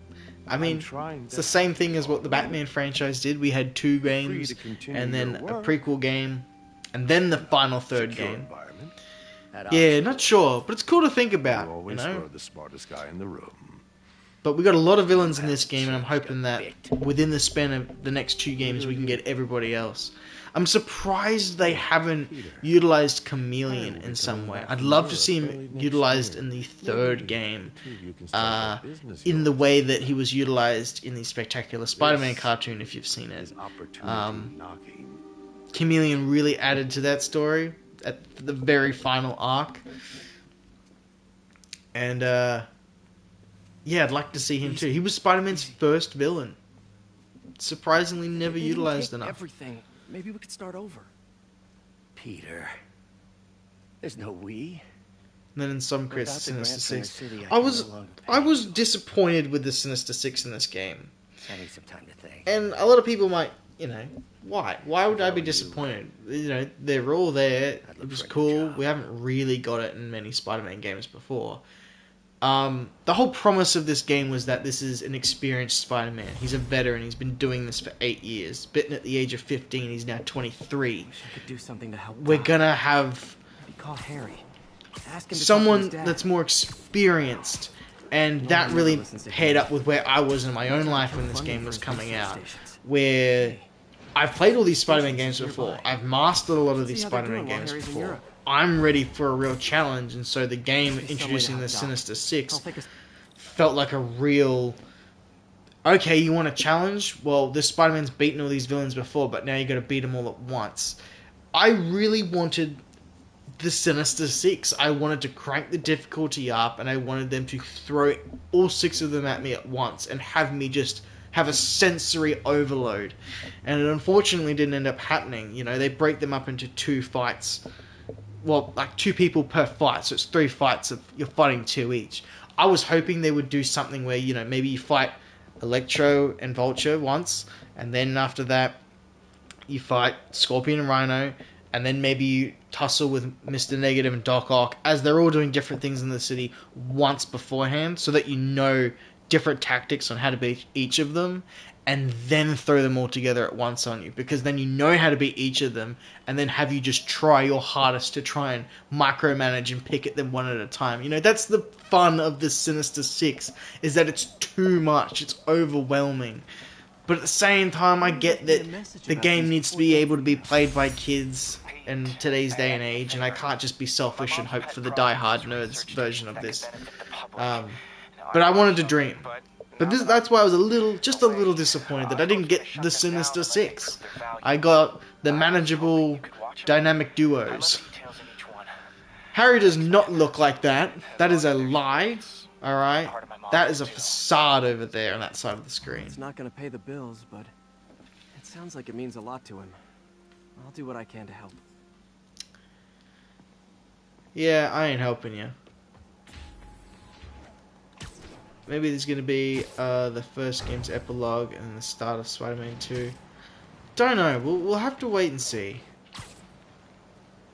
I mean, it's the same thing as what the Batman franchise did. We had 2 games, and then a prequel game, and then the final 3rd game. Yeah, not sure, but it's cool to think about, you know. The smartest guy in the room. But we got a lot of villains in this game, and I'm hoping that within the span of the next 2 games, we can get everybody else. I'm surprised they haven't utilized Chameleon in some way. I'd love to see him utilized in the 3rd game, in the way that he was utilized in the Spectacular Spider-Man cartoon, if you've seen it. Chameleon really added to that story at the very final arc. And, yeah, I'd like to see him too. He was Spider-Man's first villain. Surprisingly never utilized enough. Everything. Maybe we could start over. Peter. There's no we. And then in some cases, Sinister Six. I was disappointed with the Sinister Six in this game. I need some time to think. And a lot of people might, you know, why? Why would I be disappointed? You know, they're all there. It was cool. We haven't really got it in many Spider-Man games before. The whole promise of this game was that this is an experienced Spider-Man. He's a veteran. He's been doing this for 8 years. Bitten at the age of 15, he's now 23. Wish I could do something to help. We're gonna have maybe call Harry. Ask him to someone that's more experienced, and that really paired up with where I was in my own life when this game was coming out. Where I've played all these Spider-Man games before. I've mastered a lot of these Spider-Man games before. I'm ready for a real challenge, and so the game introducing the Sinister Six felt like a real... Okay, you want a challenge? Well, this Spider-Man's beaten all these villains before, but now you got to beat them all at once. I really wanted the Sinister Six. I wanted to crank the difficulty up, and I wanted them to throw all 6 of them at me at once, and have me just have a sensory overload. And it unfortunately didn't end up happening. You know, they break them up into 2 fights. Well, like 2 people per fight, so it's 3 fights of you're fighting 2 each. I was hoping they would do something where, you know, maybe you fight Electro and Vulture once, and then after that you fight Scorpion and Rhino, and then maybe you tussle with Mr. Negative and Doc Ock, as they're all doing different things in the city once beforehand, so that you know different tactics on how to beat each of them, and then throw them all together at once on you, because then you know how to beat each of them, and then have you just try your hardest to try and micromanage and pick at them one at a time. You know, that's the fun of the Sinister Six, is that it's too much, it's overwhelming. But at the same time, I get that the game needs to be able to be played by kids in today's day and age, and I can't just be selfish and hope for the die-hard nerds version of this. But I wanted to dream. But that's why I was just a little disappointed that I didn't get the Sinister Six. I got the manageable dynamic duos. Harry does not look like that. That is a lie. Alright? That is a facade over there on that side of the screen. It's not gonna pay the bills, but it sounds like it means a lot to him. I'll do what I can to help. Yeah, I ain't helping you. Maybe there's gonna be the first game's epilogue and the start of Spider-Man 2. Don't know. We'll have to wait and see.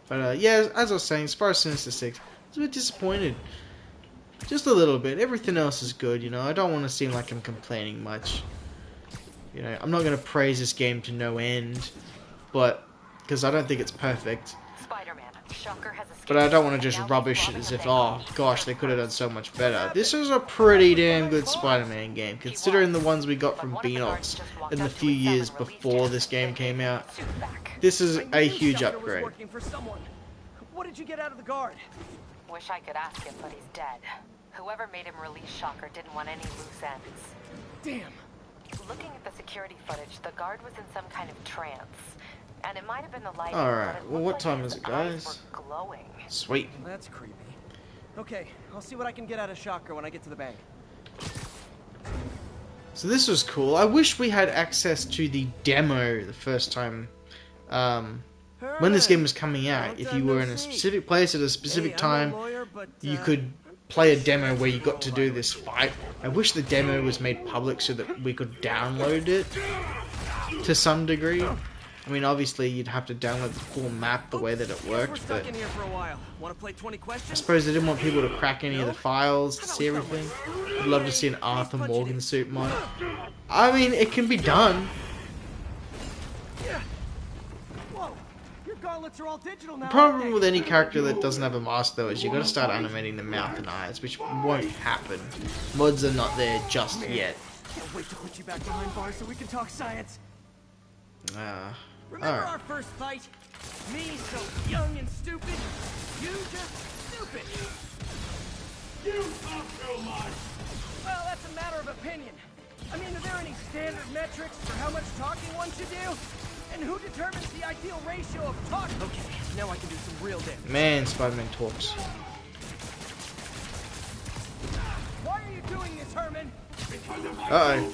But yeah, as I was saying, as far as Sinister Six, I was a bit disappointed. Just a little bit. Everything else is good, you know. I don't want to seem like I'm complaining much. You know, I'm not gonna praise this game to no end, but because I don't think it's perfect. But I don't want to just rubbish it as if, oh gosh, they could have done so much better. This is a pretty damn good Spider-Man game, considering the ones we got from Beanox in the few years before this game came out. This is a huge upgrade. What did you get out of the guard? Wish I could ask him, but he's dead. Whoever made him release Shocker didn't want any loose ends. Damn. Looking at the security footage, the guard was in some kind of trance. And it might have been the light. Alright, well what time is it, guys? Sweet. That's creepy. Okay, I'll see what I can get out of Shocker when I get to the bank. So this was cool. I wish we had access to the demo the first time when this game was coming out. If you were in a specific place at a specific time, you could play a demo where you got to do this fight. I wish the demo was made public so that we could download it to some degree. I mean, obviously you'd have to download the full map the way that it worked, but I suppose they didn't want people to crack any of the files to see everything. I'd love to see an Arthur Morgan suit mod. I mean, it can be done. The problem with any character that doesn't have a mask though is you gotta start animating the mouth and eyes, which won't happen. Mods are not there just yet. Can't wait to put you back behind bars so we can talk science. Remember Alright. our first fight? Me so young and stupid, you just stupid. You talk too much. Well, that's a matter of opinion. I mean, are there any standard metrics for how much talking one should do? And who determines the ideal ratio of talk? Okay, now I can do some real damage. Man, Spider-Man talks. Why are you doing this, Herman? Uh-oh.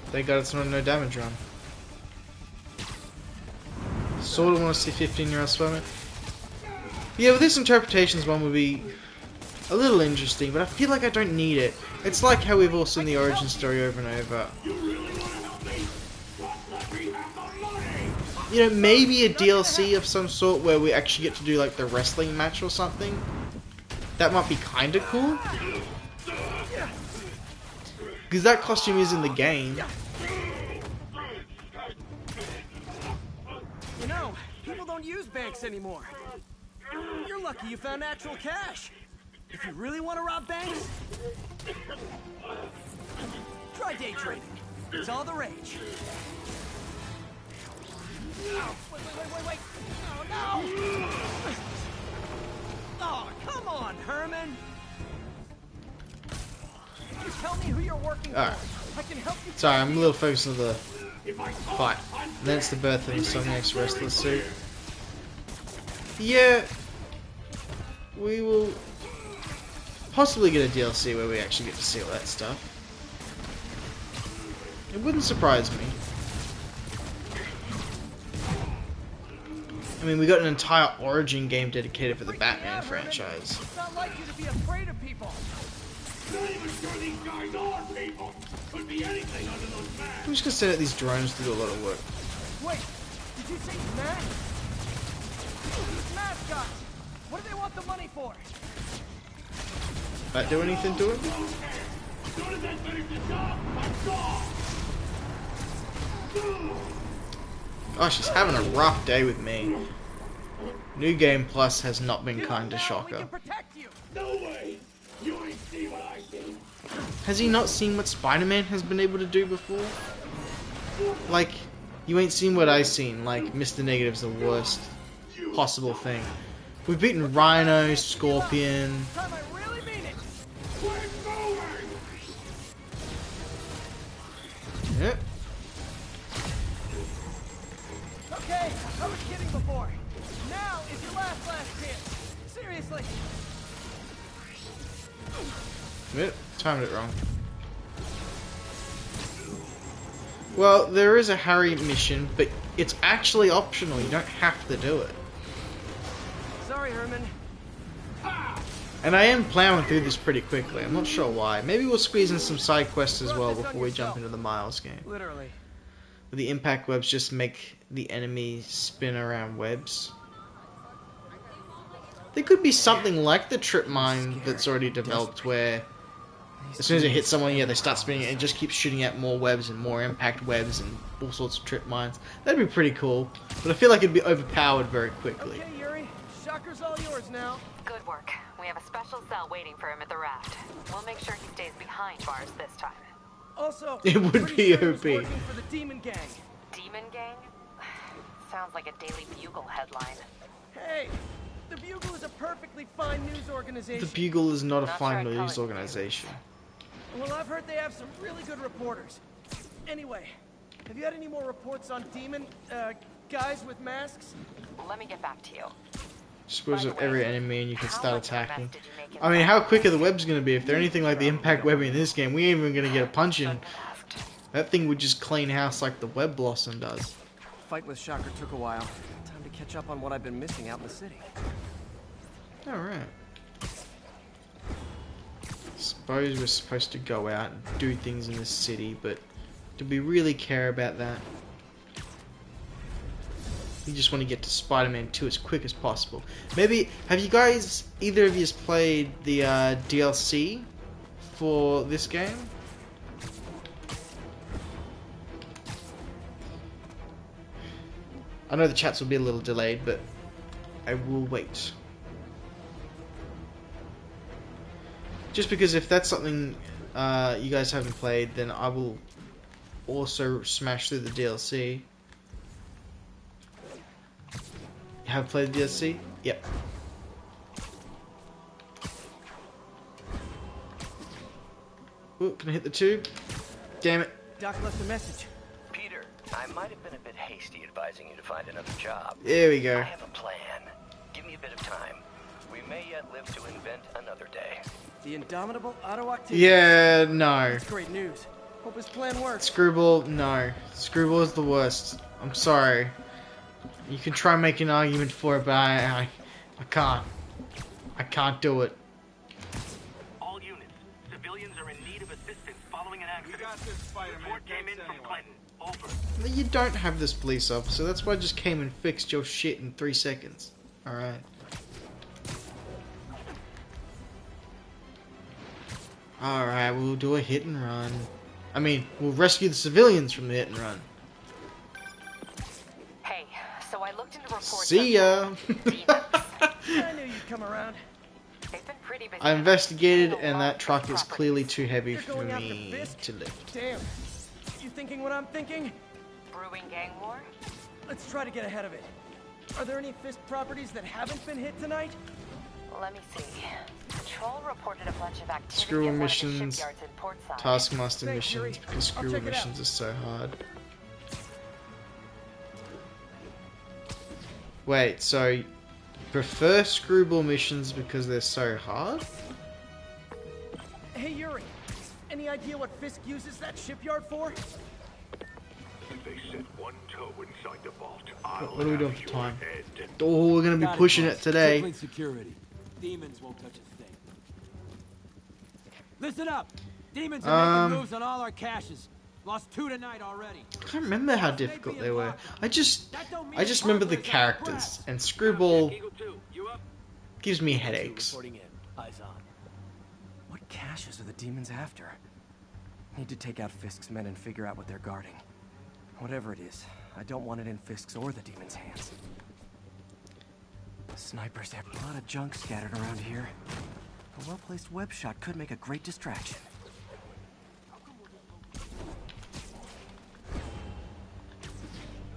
Thank God it's not a no damage run. Sort of want to see 15-year-old Spider-Man. Yeah, but this interpretations one would be a little interesting, but I feel like I don't need it. It's like how we've all seen the origin story over and over. You know, maybe a DLC of some sort where we actually get to do like the wrestling match or something. That might be kind of cool. Because that costume is in the game. You know, people don't use banks anymore. You're lucky you found actual cash. If you really want to rob banks, try day trading. It's all the rage. Oh, wait. Oh, no! Oh, come on, Herman. You tell me who you're working for. I can help you. Sorry, I'm a little focused on the fight. And then it's the birth of the Somniac's wrestler suit. Yeah, we will possibly get a DLC where we actually get to see all that stuff. It wouldn't surprise me. I mean, we got an entire Origin game dedicated for the Batman franchise. It's not like you to be afraid of people. Not even sure these guys are people. Could be anything under those masks. I'm just gonna send out these drones to do a lot of work. Wait, did you say Matt? These mascots. What do they want the money for? That do anything to it? Gosh, he's having a rough day with me. New Game Plus has not been kind to Shocker. No way. You ain't see what I see. Has he not seen what Spider-Man has been able to do before? Like, you ain't seen what I seen. Like, Mr. Negative's the worst possible thing. We've beaten Rhino, Scorpion. Yep. Okay, I was kidding before. Now is your last chance. Seriously. Yep, timed it wrong. Well, there is a Harry mission, but it's actually optional. You don't have to do it. Sorry, Herman. And I am plowing through this pretty quickly. I'm not sure why. Maybe we'll squeeze in some side quests as well before we jump into the Miles game. Literally. The impact webs just make the enemy spin around webs. There could be something like the trip mine that's already developed where as soon as it hits someone, yeah, they start spinning and it just keeps shooting out more webs and more impact webs and all sorts of trip mines. That'd be pretty cool, but I feel like it'd be overpowered very quickly. Okay, Yuri. Shocker's all yours now. Good work. We have a special cell waiting for him at the raft. We'll make sure he stays behind bars this time. Also, it would be sure OP. Working for the Demon Gang. Demon Gang? Sounds like a Daily Bugle headline. Hey, the Bugle is a perfectly fine news organization. The Bugle is not a fine news organization. Well, I've heard they have some really good reporters. Anyway, have you had any more reports on demon, guys with masks? Let me get back to you. Suppose of every enemy and you can start attacking. I mean, how quick are the webs going to be? If they're anything like the impact web in this game, we ain't even going to get a punch in. That thing would just clean house like the web blossom does. Fight with Shocker took a while. Time to catch up on what I've been missing out in the city. Alright. Suppose we're supposed to go out and do things in the city, but do we really care about that? We just want to get to Spider-Man 2 as quick as possible. Maybe, have you guys, either of you played the DLC for this game? I know the chats will be a little delayed, but I will wait. Just because if that's something you guys haven't played, then I will also smash through the DLC. You have played the DLC? Yep. Ooh, can I hit the tube? Damn it. Doc left a message. Peter, I might have been a bit hasty advising you to find another job. There we go. I have a plan. Give me a bit of time. We may yet live to invent another day. The indomitable autoactivity. Yeah, no. That's great news. Hope his plan works. Screwball, no. Screwball is the worst. I'm sorry. You can try and make an argument for it, but I can't. I can't do it. All units, civilians are in need of assistance following an accident. We got this, Spider-Man. Report came in from Clinton. Over. You don't have this police officer. That's why I just came and fixed your shit in 3 seconds. Alright. Alright, we'll do a hit and run. I mean, we'll rescue the civilians from the hit and run. Hey, so I looked into reports. See ya! I knew you'd come around. They've been pretty busy. I investigated, and that truck is clearly too heavy for me to lift. Damn. You thinking what I'm thinking? Brewing gang war? Let's try to get ahead of it. Are there any Fisk properties that haven't been hit tonight? Let me see. Patrol reported a bunch of activity Screw at one of the missions, shipyards in Portside. Taskmaster Thanks, missions, Yuri. because I'll screw check it missions out. are so hard. Wait, so you prefer screwball missions because they're so hard? Hey Yuri, any idea what Fisk uses that shipyard for? If they set one toe inside the vault, What are we doing for time? Oh, we're gonna be pushing it today. Tripling security. Demons won't touch a thing. Listen up. Demons are making moves on all our caches. Lost 2 tonight already. I can't remember how difficult they were. I just remember the characters, and Screwball gives me headaches. Reporting in. Eyes on. What caches are the demons after? Need to take out Fisk's men and figure out what they're guarding. Whatever it is, I don't want it in Fisk's or the demons' hands. The snipers have a lot of junk scattered around here. A well-placed web shot could make a great distraction.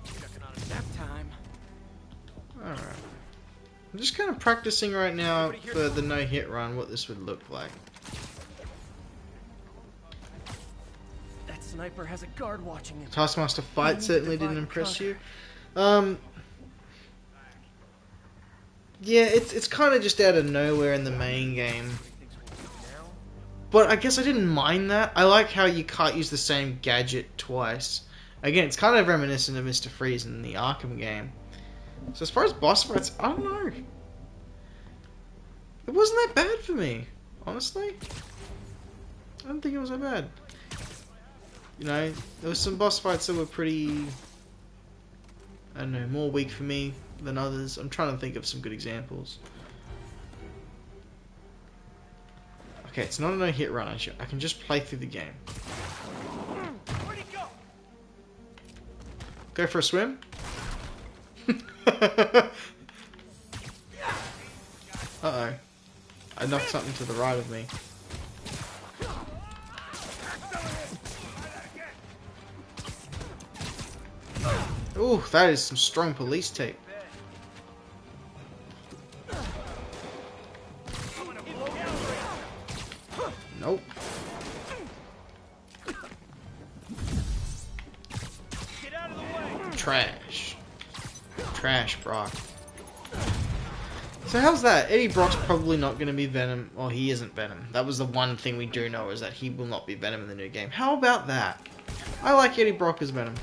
Checking on a nap time. Alright. I'm just kind of practicing right now for the no-hit run, what this would look like. That sniper has a guard watching him. Taskmaster fight certainly didn't impress you. Yeah, it's kind of just out of nowhere in the main game. But I guess I didn't mind that. I like how you can't use the same gadget twice. Again, it's kind of reminiscent of Mr. Freeze in the Arkham game. So as far as boss fights, I don't know. It wasn't that bad for me, honestly. I don't think it was that bad. You know, there was some boss fights that were pretty, I don't know, more weak for me than others. I'm trying to think of some good examples. Okay, it's not a no-hit run. I can just play through the game. Where'd he go? Go for a swim? Uh-oh. I knocked something to the right of me. Ooh, that is some strong police tape. Nope. Get out of the way. Trash. Trash, Brock. So how's that? Eddie Brock's probably not going to be Venom. Well, he isn't Venom. That was the one thing we do know, is that he will not be Venom in the new game. How about that? I like Eddie Brock as Venom.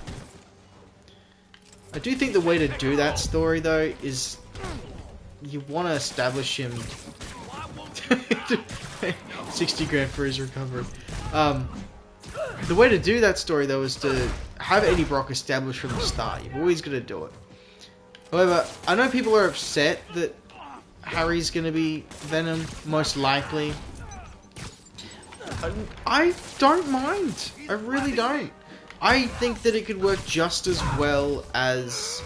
I do think the way to do that story, though, is you want to establish him. 60 grand for his recovery. The way to do that story, though, is to have Eddie Brock established from the start. You've always got to do it. However, I know people are upset that Harry's going to be Venom, most likely. I don't mind. I really don't. I think that it could work just as well as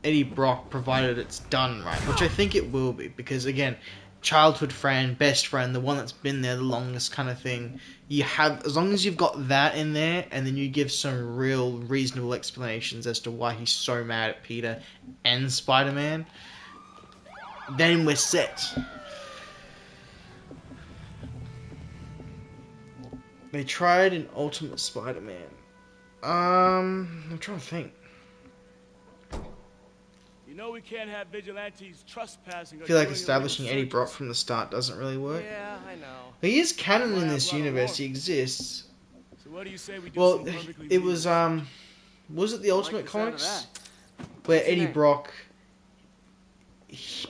Eddie Brock, provided it's done right, which I think it will be, because again, childhood friend, best friend, the one that's been there the longest kind of thing. You have, as long as you've got that in there, and then you give some real reasonable explanations as to why he's so mad at Peter and Spider-Man, then we're set. They tried in Ultimate Spider-Man. I'm trying to think. You know we can't have vigilantes trespassing. I feel like establishing Eddie Brock from the start doesn't really work. Yeah, I know. He is canon in this universe. He exists. So what do you say we do? Well, it was it the Ultimate Comics where Eddie Brock,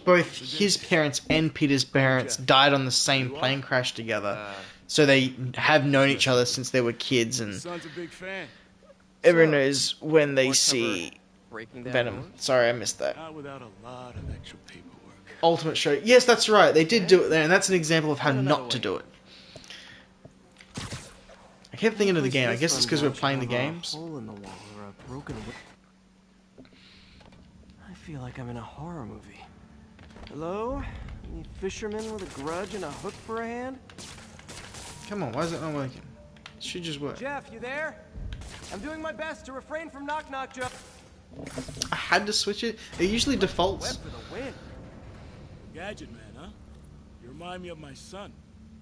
both his parents and Peter's parents died on the same plane crash together. So they have known each other since they were kids, and Son's a big fan. everyone knows when they see Venom. Sorry, I missed that. Not without a lot of extra paperwork. Ultimate Show. Yes, that's right. They did do it there, and that's an example of how not to do it. I kept thinking of the game. I guess it's because we're playing the games. I feel like I'm in a horror movie. Hello? Any fisherman with a grudge and a hook for a hand? Come on, why is it not working? It should just work. Jeff, you there? I'm doing my best to refrain from knock-knock, Jeff. I had to switch it. It usually defaults. For the win. Gadget man, huh? You remind me of my son.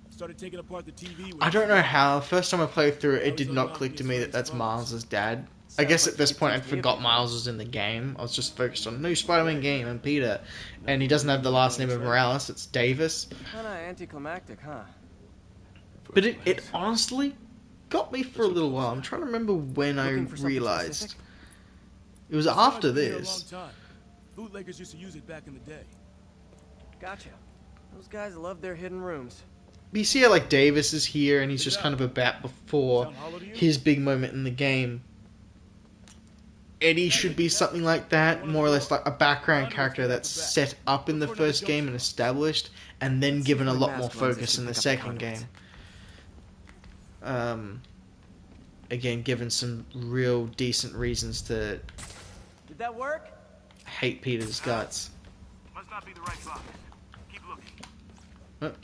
Started taking apart the TV. I don't know how. First time I played through it, it did not click to me that that's Miles' dad. I guess at this point I'd forgot Miles was in the game. I was just focused on new Spider-Man game and Peter. And he doesn't have the last name of Morales, it's Davis. Kinda anticlimactic, huh? But it honestly got me for a little while. I'm trying to remember when I realized. It was after this. Bootleggers used to use it back in the day. Gotcha. Those guys love their hidden rooms. But you see how like Davis is here and he's just kind of about before his big moment in the game. Eddie should be something like that, more or less like a background character that's set up in the first game and established, and then given a lot more focus in the second game. Again, given some real decent reasons to Did that work? hate Peter's guts. Must not be the right box. Keep looking.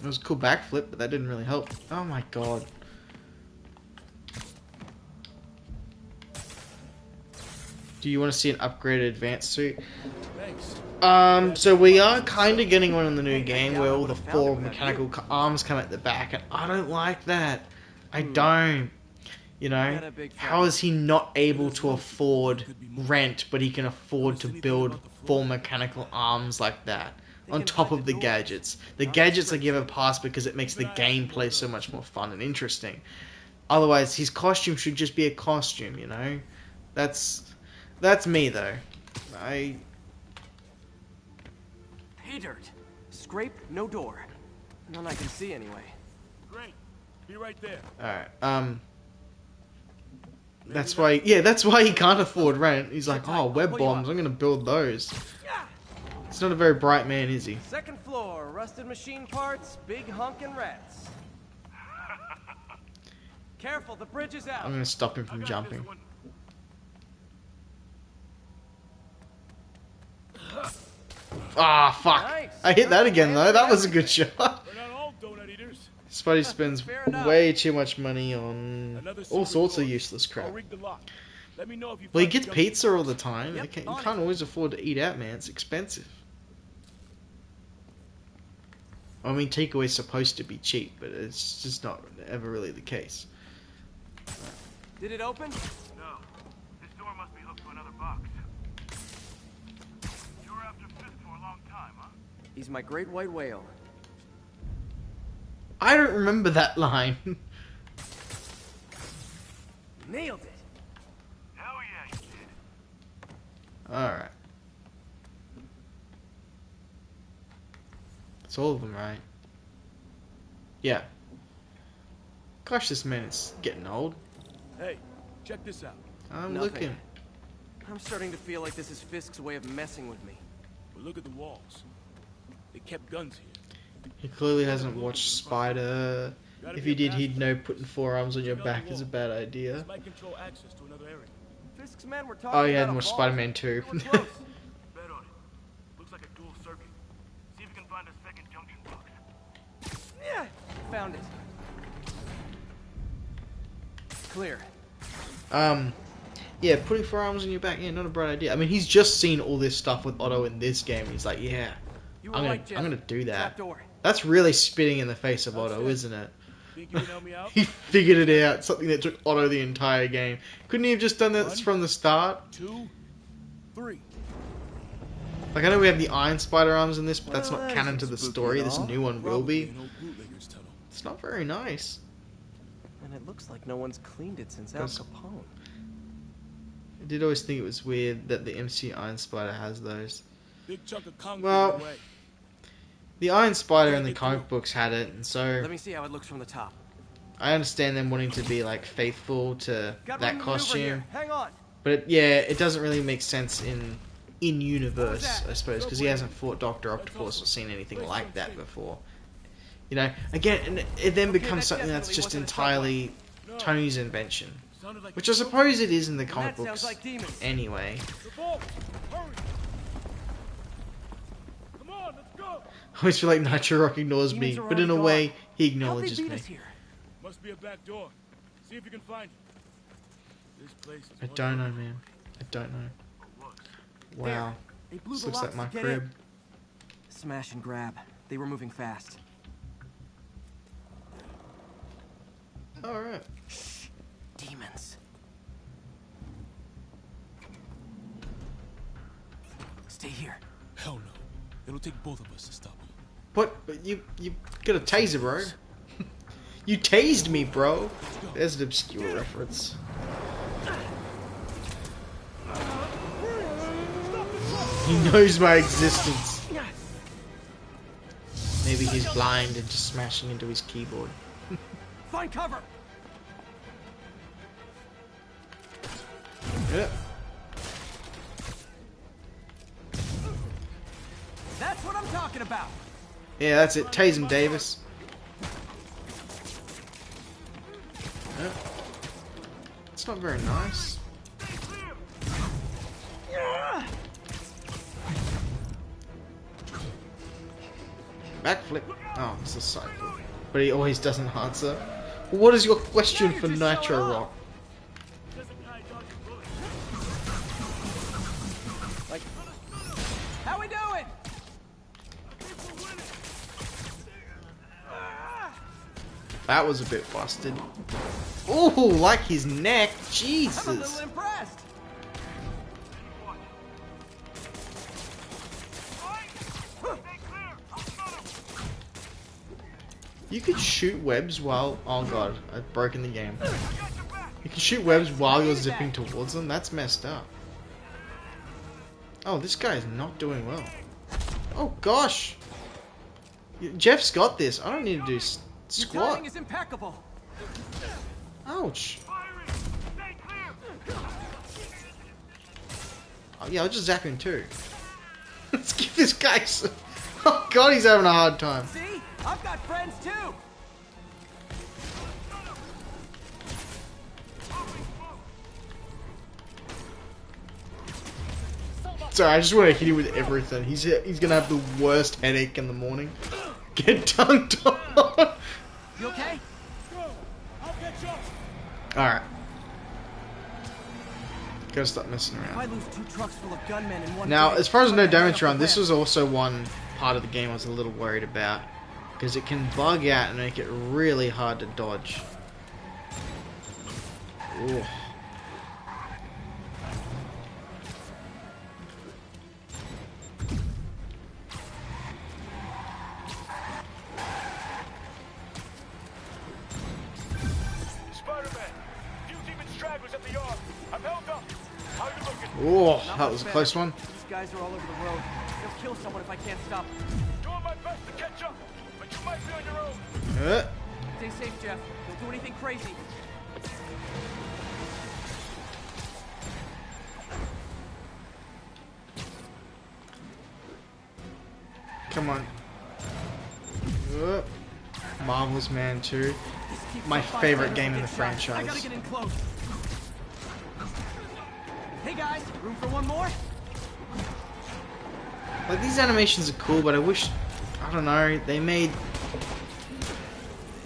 It was a cool backflip, but that didn't really help. Oh my god. Do you want to see an upgraded advanced suit? Thanks. So we are kind of getting one in the new game where all the 4 mechanical arms come at the back, and I don't like that. I don't. You know, how is he not able to afford rent, but he can afford to build 4 mechanical arms like that? On top of the gadgets. The gadgets I give a pass because it makes the gameplay so much more fun and interesting. Otherwise, his costume should just be a costume, you know? That's me, though. Pay dirt. Scrape, no door. None I can see anyway. Great. Be right there. Alright, that's why he can't afford rent. He's like, oh, web bombs, I'm gonna build those. He's not a very bright man, is he? Second floor, rusted machine parts, big honkin' rats. Careful, the bridge is out. I'm gonna stop him from jumping. Ah, fuck. Nice. I hit that again, though. That was a good shot. We're not all donut eaters. Spidey spends way too much money on all sorts of useless crap. Let me know if you Well, he find gets junk. pizza all the time. You can't always afford to eat out, man. It's expensive. I mean, takeaway's supposed to be cheap, but it's just not ever really the case. Did it open? No. This door must be hooked to another box. You were after Fisk for a long time, huh? He's my great white whale. I don't remember that line. Nailed it. Hell yeah, you did. Alright. It's all of them, right? Yeah. Gosh, this man is getting old. Hey, check this out. I'm Nothing. looking. I'm starting to feel like this is Fisk's way of messing with me. But look at the walls. They kept guns here. He clearly hasn't watched Spider. If he did, he'd know putting forearms on your back is a bad idea. This might control access to another area. Fisk's men were talking Oh, he hadn't about watched a vault. Spider-Man 2. Bet on it. Looks like a dual circuit. See if you can find a second junction box. Yeah, found it. Clear. Yeah, putting forearms on your back, yeah, not a bright idea. I mean, he's just seen all this stuff with Otto in this game. He's like, yeah, I'm gonna do that. That's really spitting in the face of Otto, isn't it? Think you can help me out? He figured it out, something that took Otto the entire game. Couldn't he have just done that from the start? 2, 3. Like, I know we have the Iron Spider arms in this, but that's not canon to the story. This new one will be. It's not very nice. And it looks like no one's cleaned it since Al Capone. I did always think it was weird that the MC Iron Spider has those. Big chunk of concrete Well, away. the Iron Spider in the comic books had it, and so Let me see how it looks from the top. I understand them wanting to be like faithful to that costume. Hang on. But it doesn't really make sense in universe, I suppose, because he hasn't fought Dr. Octopus or seen anything like that before. You know, again, and it then becomes something that's just entirely Tony's invention, which I suppose it is in the comic books anyway. I always feel like Nitro Rock ignores me, but in a way, he acknowledges me. Must be a back door. See if you can find it. This place is I don't know, man. I don't know. Wow. This looks like my crib. Smash and grab. They were moving fast. Alright. Shh. Demons. Stay here. Hell no. It'll take both of us to stop him. What? But you got a taser, bro. You tased me, bro. There's an obscure reference. He knows my existence. Maybe he's blind and just smashing into his keyboard. Find cover. Yep. That's what I'm talking about. Yeah, that's it. Tase him, Davis. Yep. It's not very nice. Backflip. Oh, it's a side flip. But he always doesn't answer. What is your question for Nitro Rock? Like, how we doing? That was a bit busted. Ooh, like his neck. Jesus. I'm a little impressed. You could shoot webs while... Oh god, I've broken the game. You can shoot webs while you're zipping towards them? That's messed up. Oh, this guy is not doing well. Oh gosh! Jeff's got this. I don't need to do squat. Your timing is impeccable. Ouch. Oh, yeah, I'll just zap him too. Let's give this guy some... Oh god, he's having a hard time. See? I've got friends too. Sorry, I just want to hit him with everything. He's gonna have the worst headache in the morning. Get dunked on. You okay? Alright. Gotta stop messing If I around. lose 2 trucks full of gunmen in one Now, day, as far as no I'm gonna damage hang up run, the this ramp. was also one part of the game I was a little worried about. Because it can bug out and make it really hard to dodge. Ooh. Oh, that was a close one. These guys are all over the road. They'll kill someone if I can't stop them. Doing my best to catch up, but you might be on your own. Stay safe, Jeff. Don't do anything crazy. Come on. Marvel's Man 2. My favorite game in the franchise. I gotta get in close. Hey guys, room for one more? Like, these animations are cool, but I wish, I don't know, they made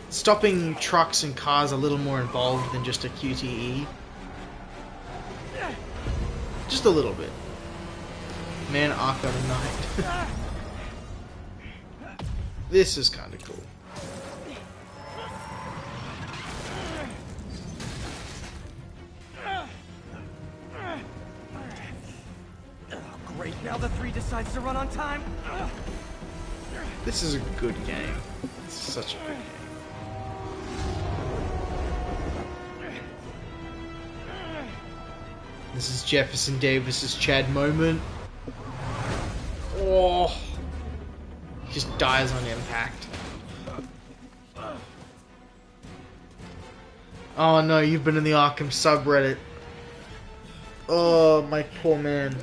stopping trucks and cars a little more involved than just a QTE. Just a little bit. Man, Arkham Knight. This is kind of cool. Great, now the 3 decides to run on time. This is a good game. It's such a good game. This is Jefferson Davis's Chad moment. Oh, he just dies on impact. Oh no, you've been in the Arkham subreddit. Oh, my poor man.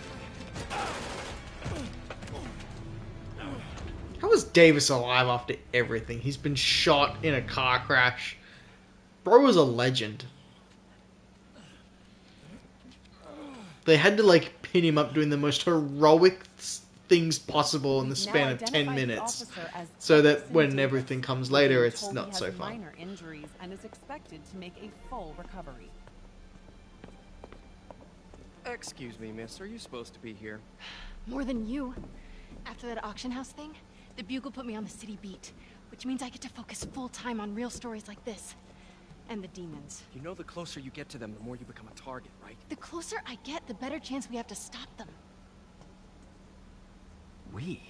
How is Davis alive after everything? He's been shot in a car crash. Bro was a legend. They had to like pin him up doing the most heroic things possible in the span of 10 minutes, so that when everything comes later, it's not so fun. Minor injuries and is expected to make a full recovery. Excuse me, miss. Are you supposed to be here? More than you. After that auction house thing, the Bugle put me on the city beat, which means I get to focus full time on real stories like this. And the demons. You know the closer you get to them, the more you become a target, right? The closer I get, the better chance we have to stop them. We?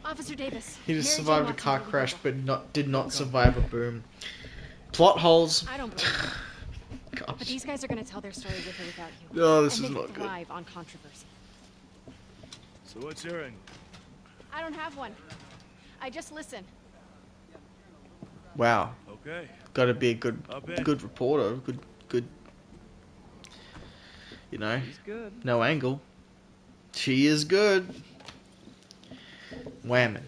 Officer Davis. He just Mary survived a Jane car Watson, crash, but did not survive a boom. Plot holes. I don't believe it. But these guys are going to tell their story with or without you. Oh, this and is they not good. thrive on controversy. So what's your end? I don't have one. I just listen. Wow. Okay. Got to be a good reporter. Good. You know. She's good. No angle. She is good. Whammon.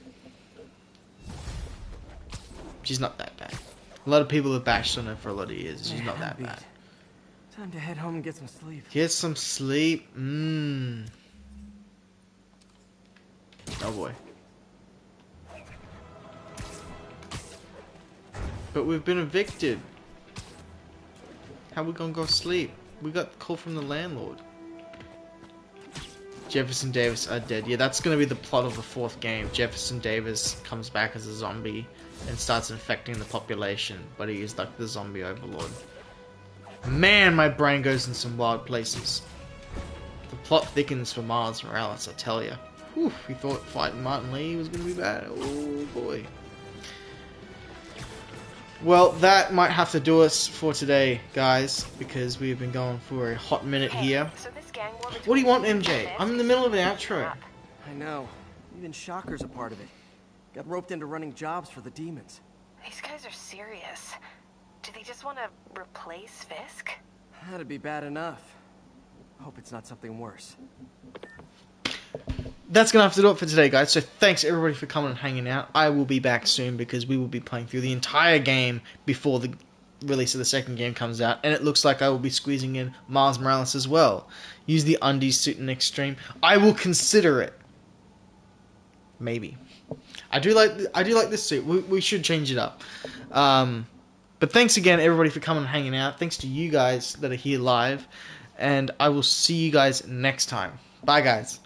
She's not that bad. A lot of people have bashed on her for a lot of years. She's not that bad. Time to head home and get some sleep. Get some sleep. Oh boy. But we've been evicted. How we gonna go sleep? We got a call from the landlord. Jefferson Davis are dead. Yeah, that's gonna be the plot of the 4th game. Jefferson Davis comes back as a zombie and starts infecting the population, but he is like the zombie overlord. Man, my brain goes in some wild places. The plot thickens for Miles Morales, I tell ya. Whew, we thought fighting Martin Lee was gonna be bad. Oh boy. Well, that might have to do us for today, guys, because we've been going for a hot minute here. So this gang war What do you want, MJ? I'm in the middle of an outro. I know. Even Shocker's a part of it. Got roped into running jobs for the demons. These guys are serious. Do they just want to replace Fisk? That'd be bad enough. Hope it's not something worse. That's going to have to do it for today, guys. So thanks, everybody, for coming and hanging out. I will be back soon because we will be playing through the entire game before the release of the 2nd game comes out. And it looks like I will be squeezing in Miles Morales as well. Use the undies suit in Extreme. I will consider it. Maybe. I do like this suit. We should change it up. But thanks again, everybody, for coming and hanging out. Thanks to you guys that are here live. And I will see you guys next time. Bye, guys.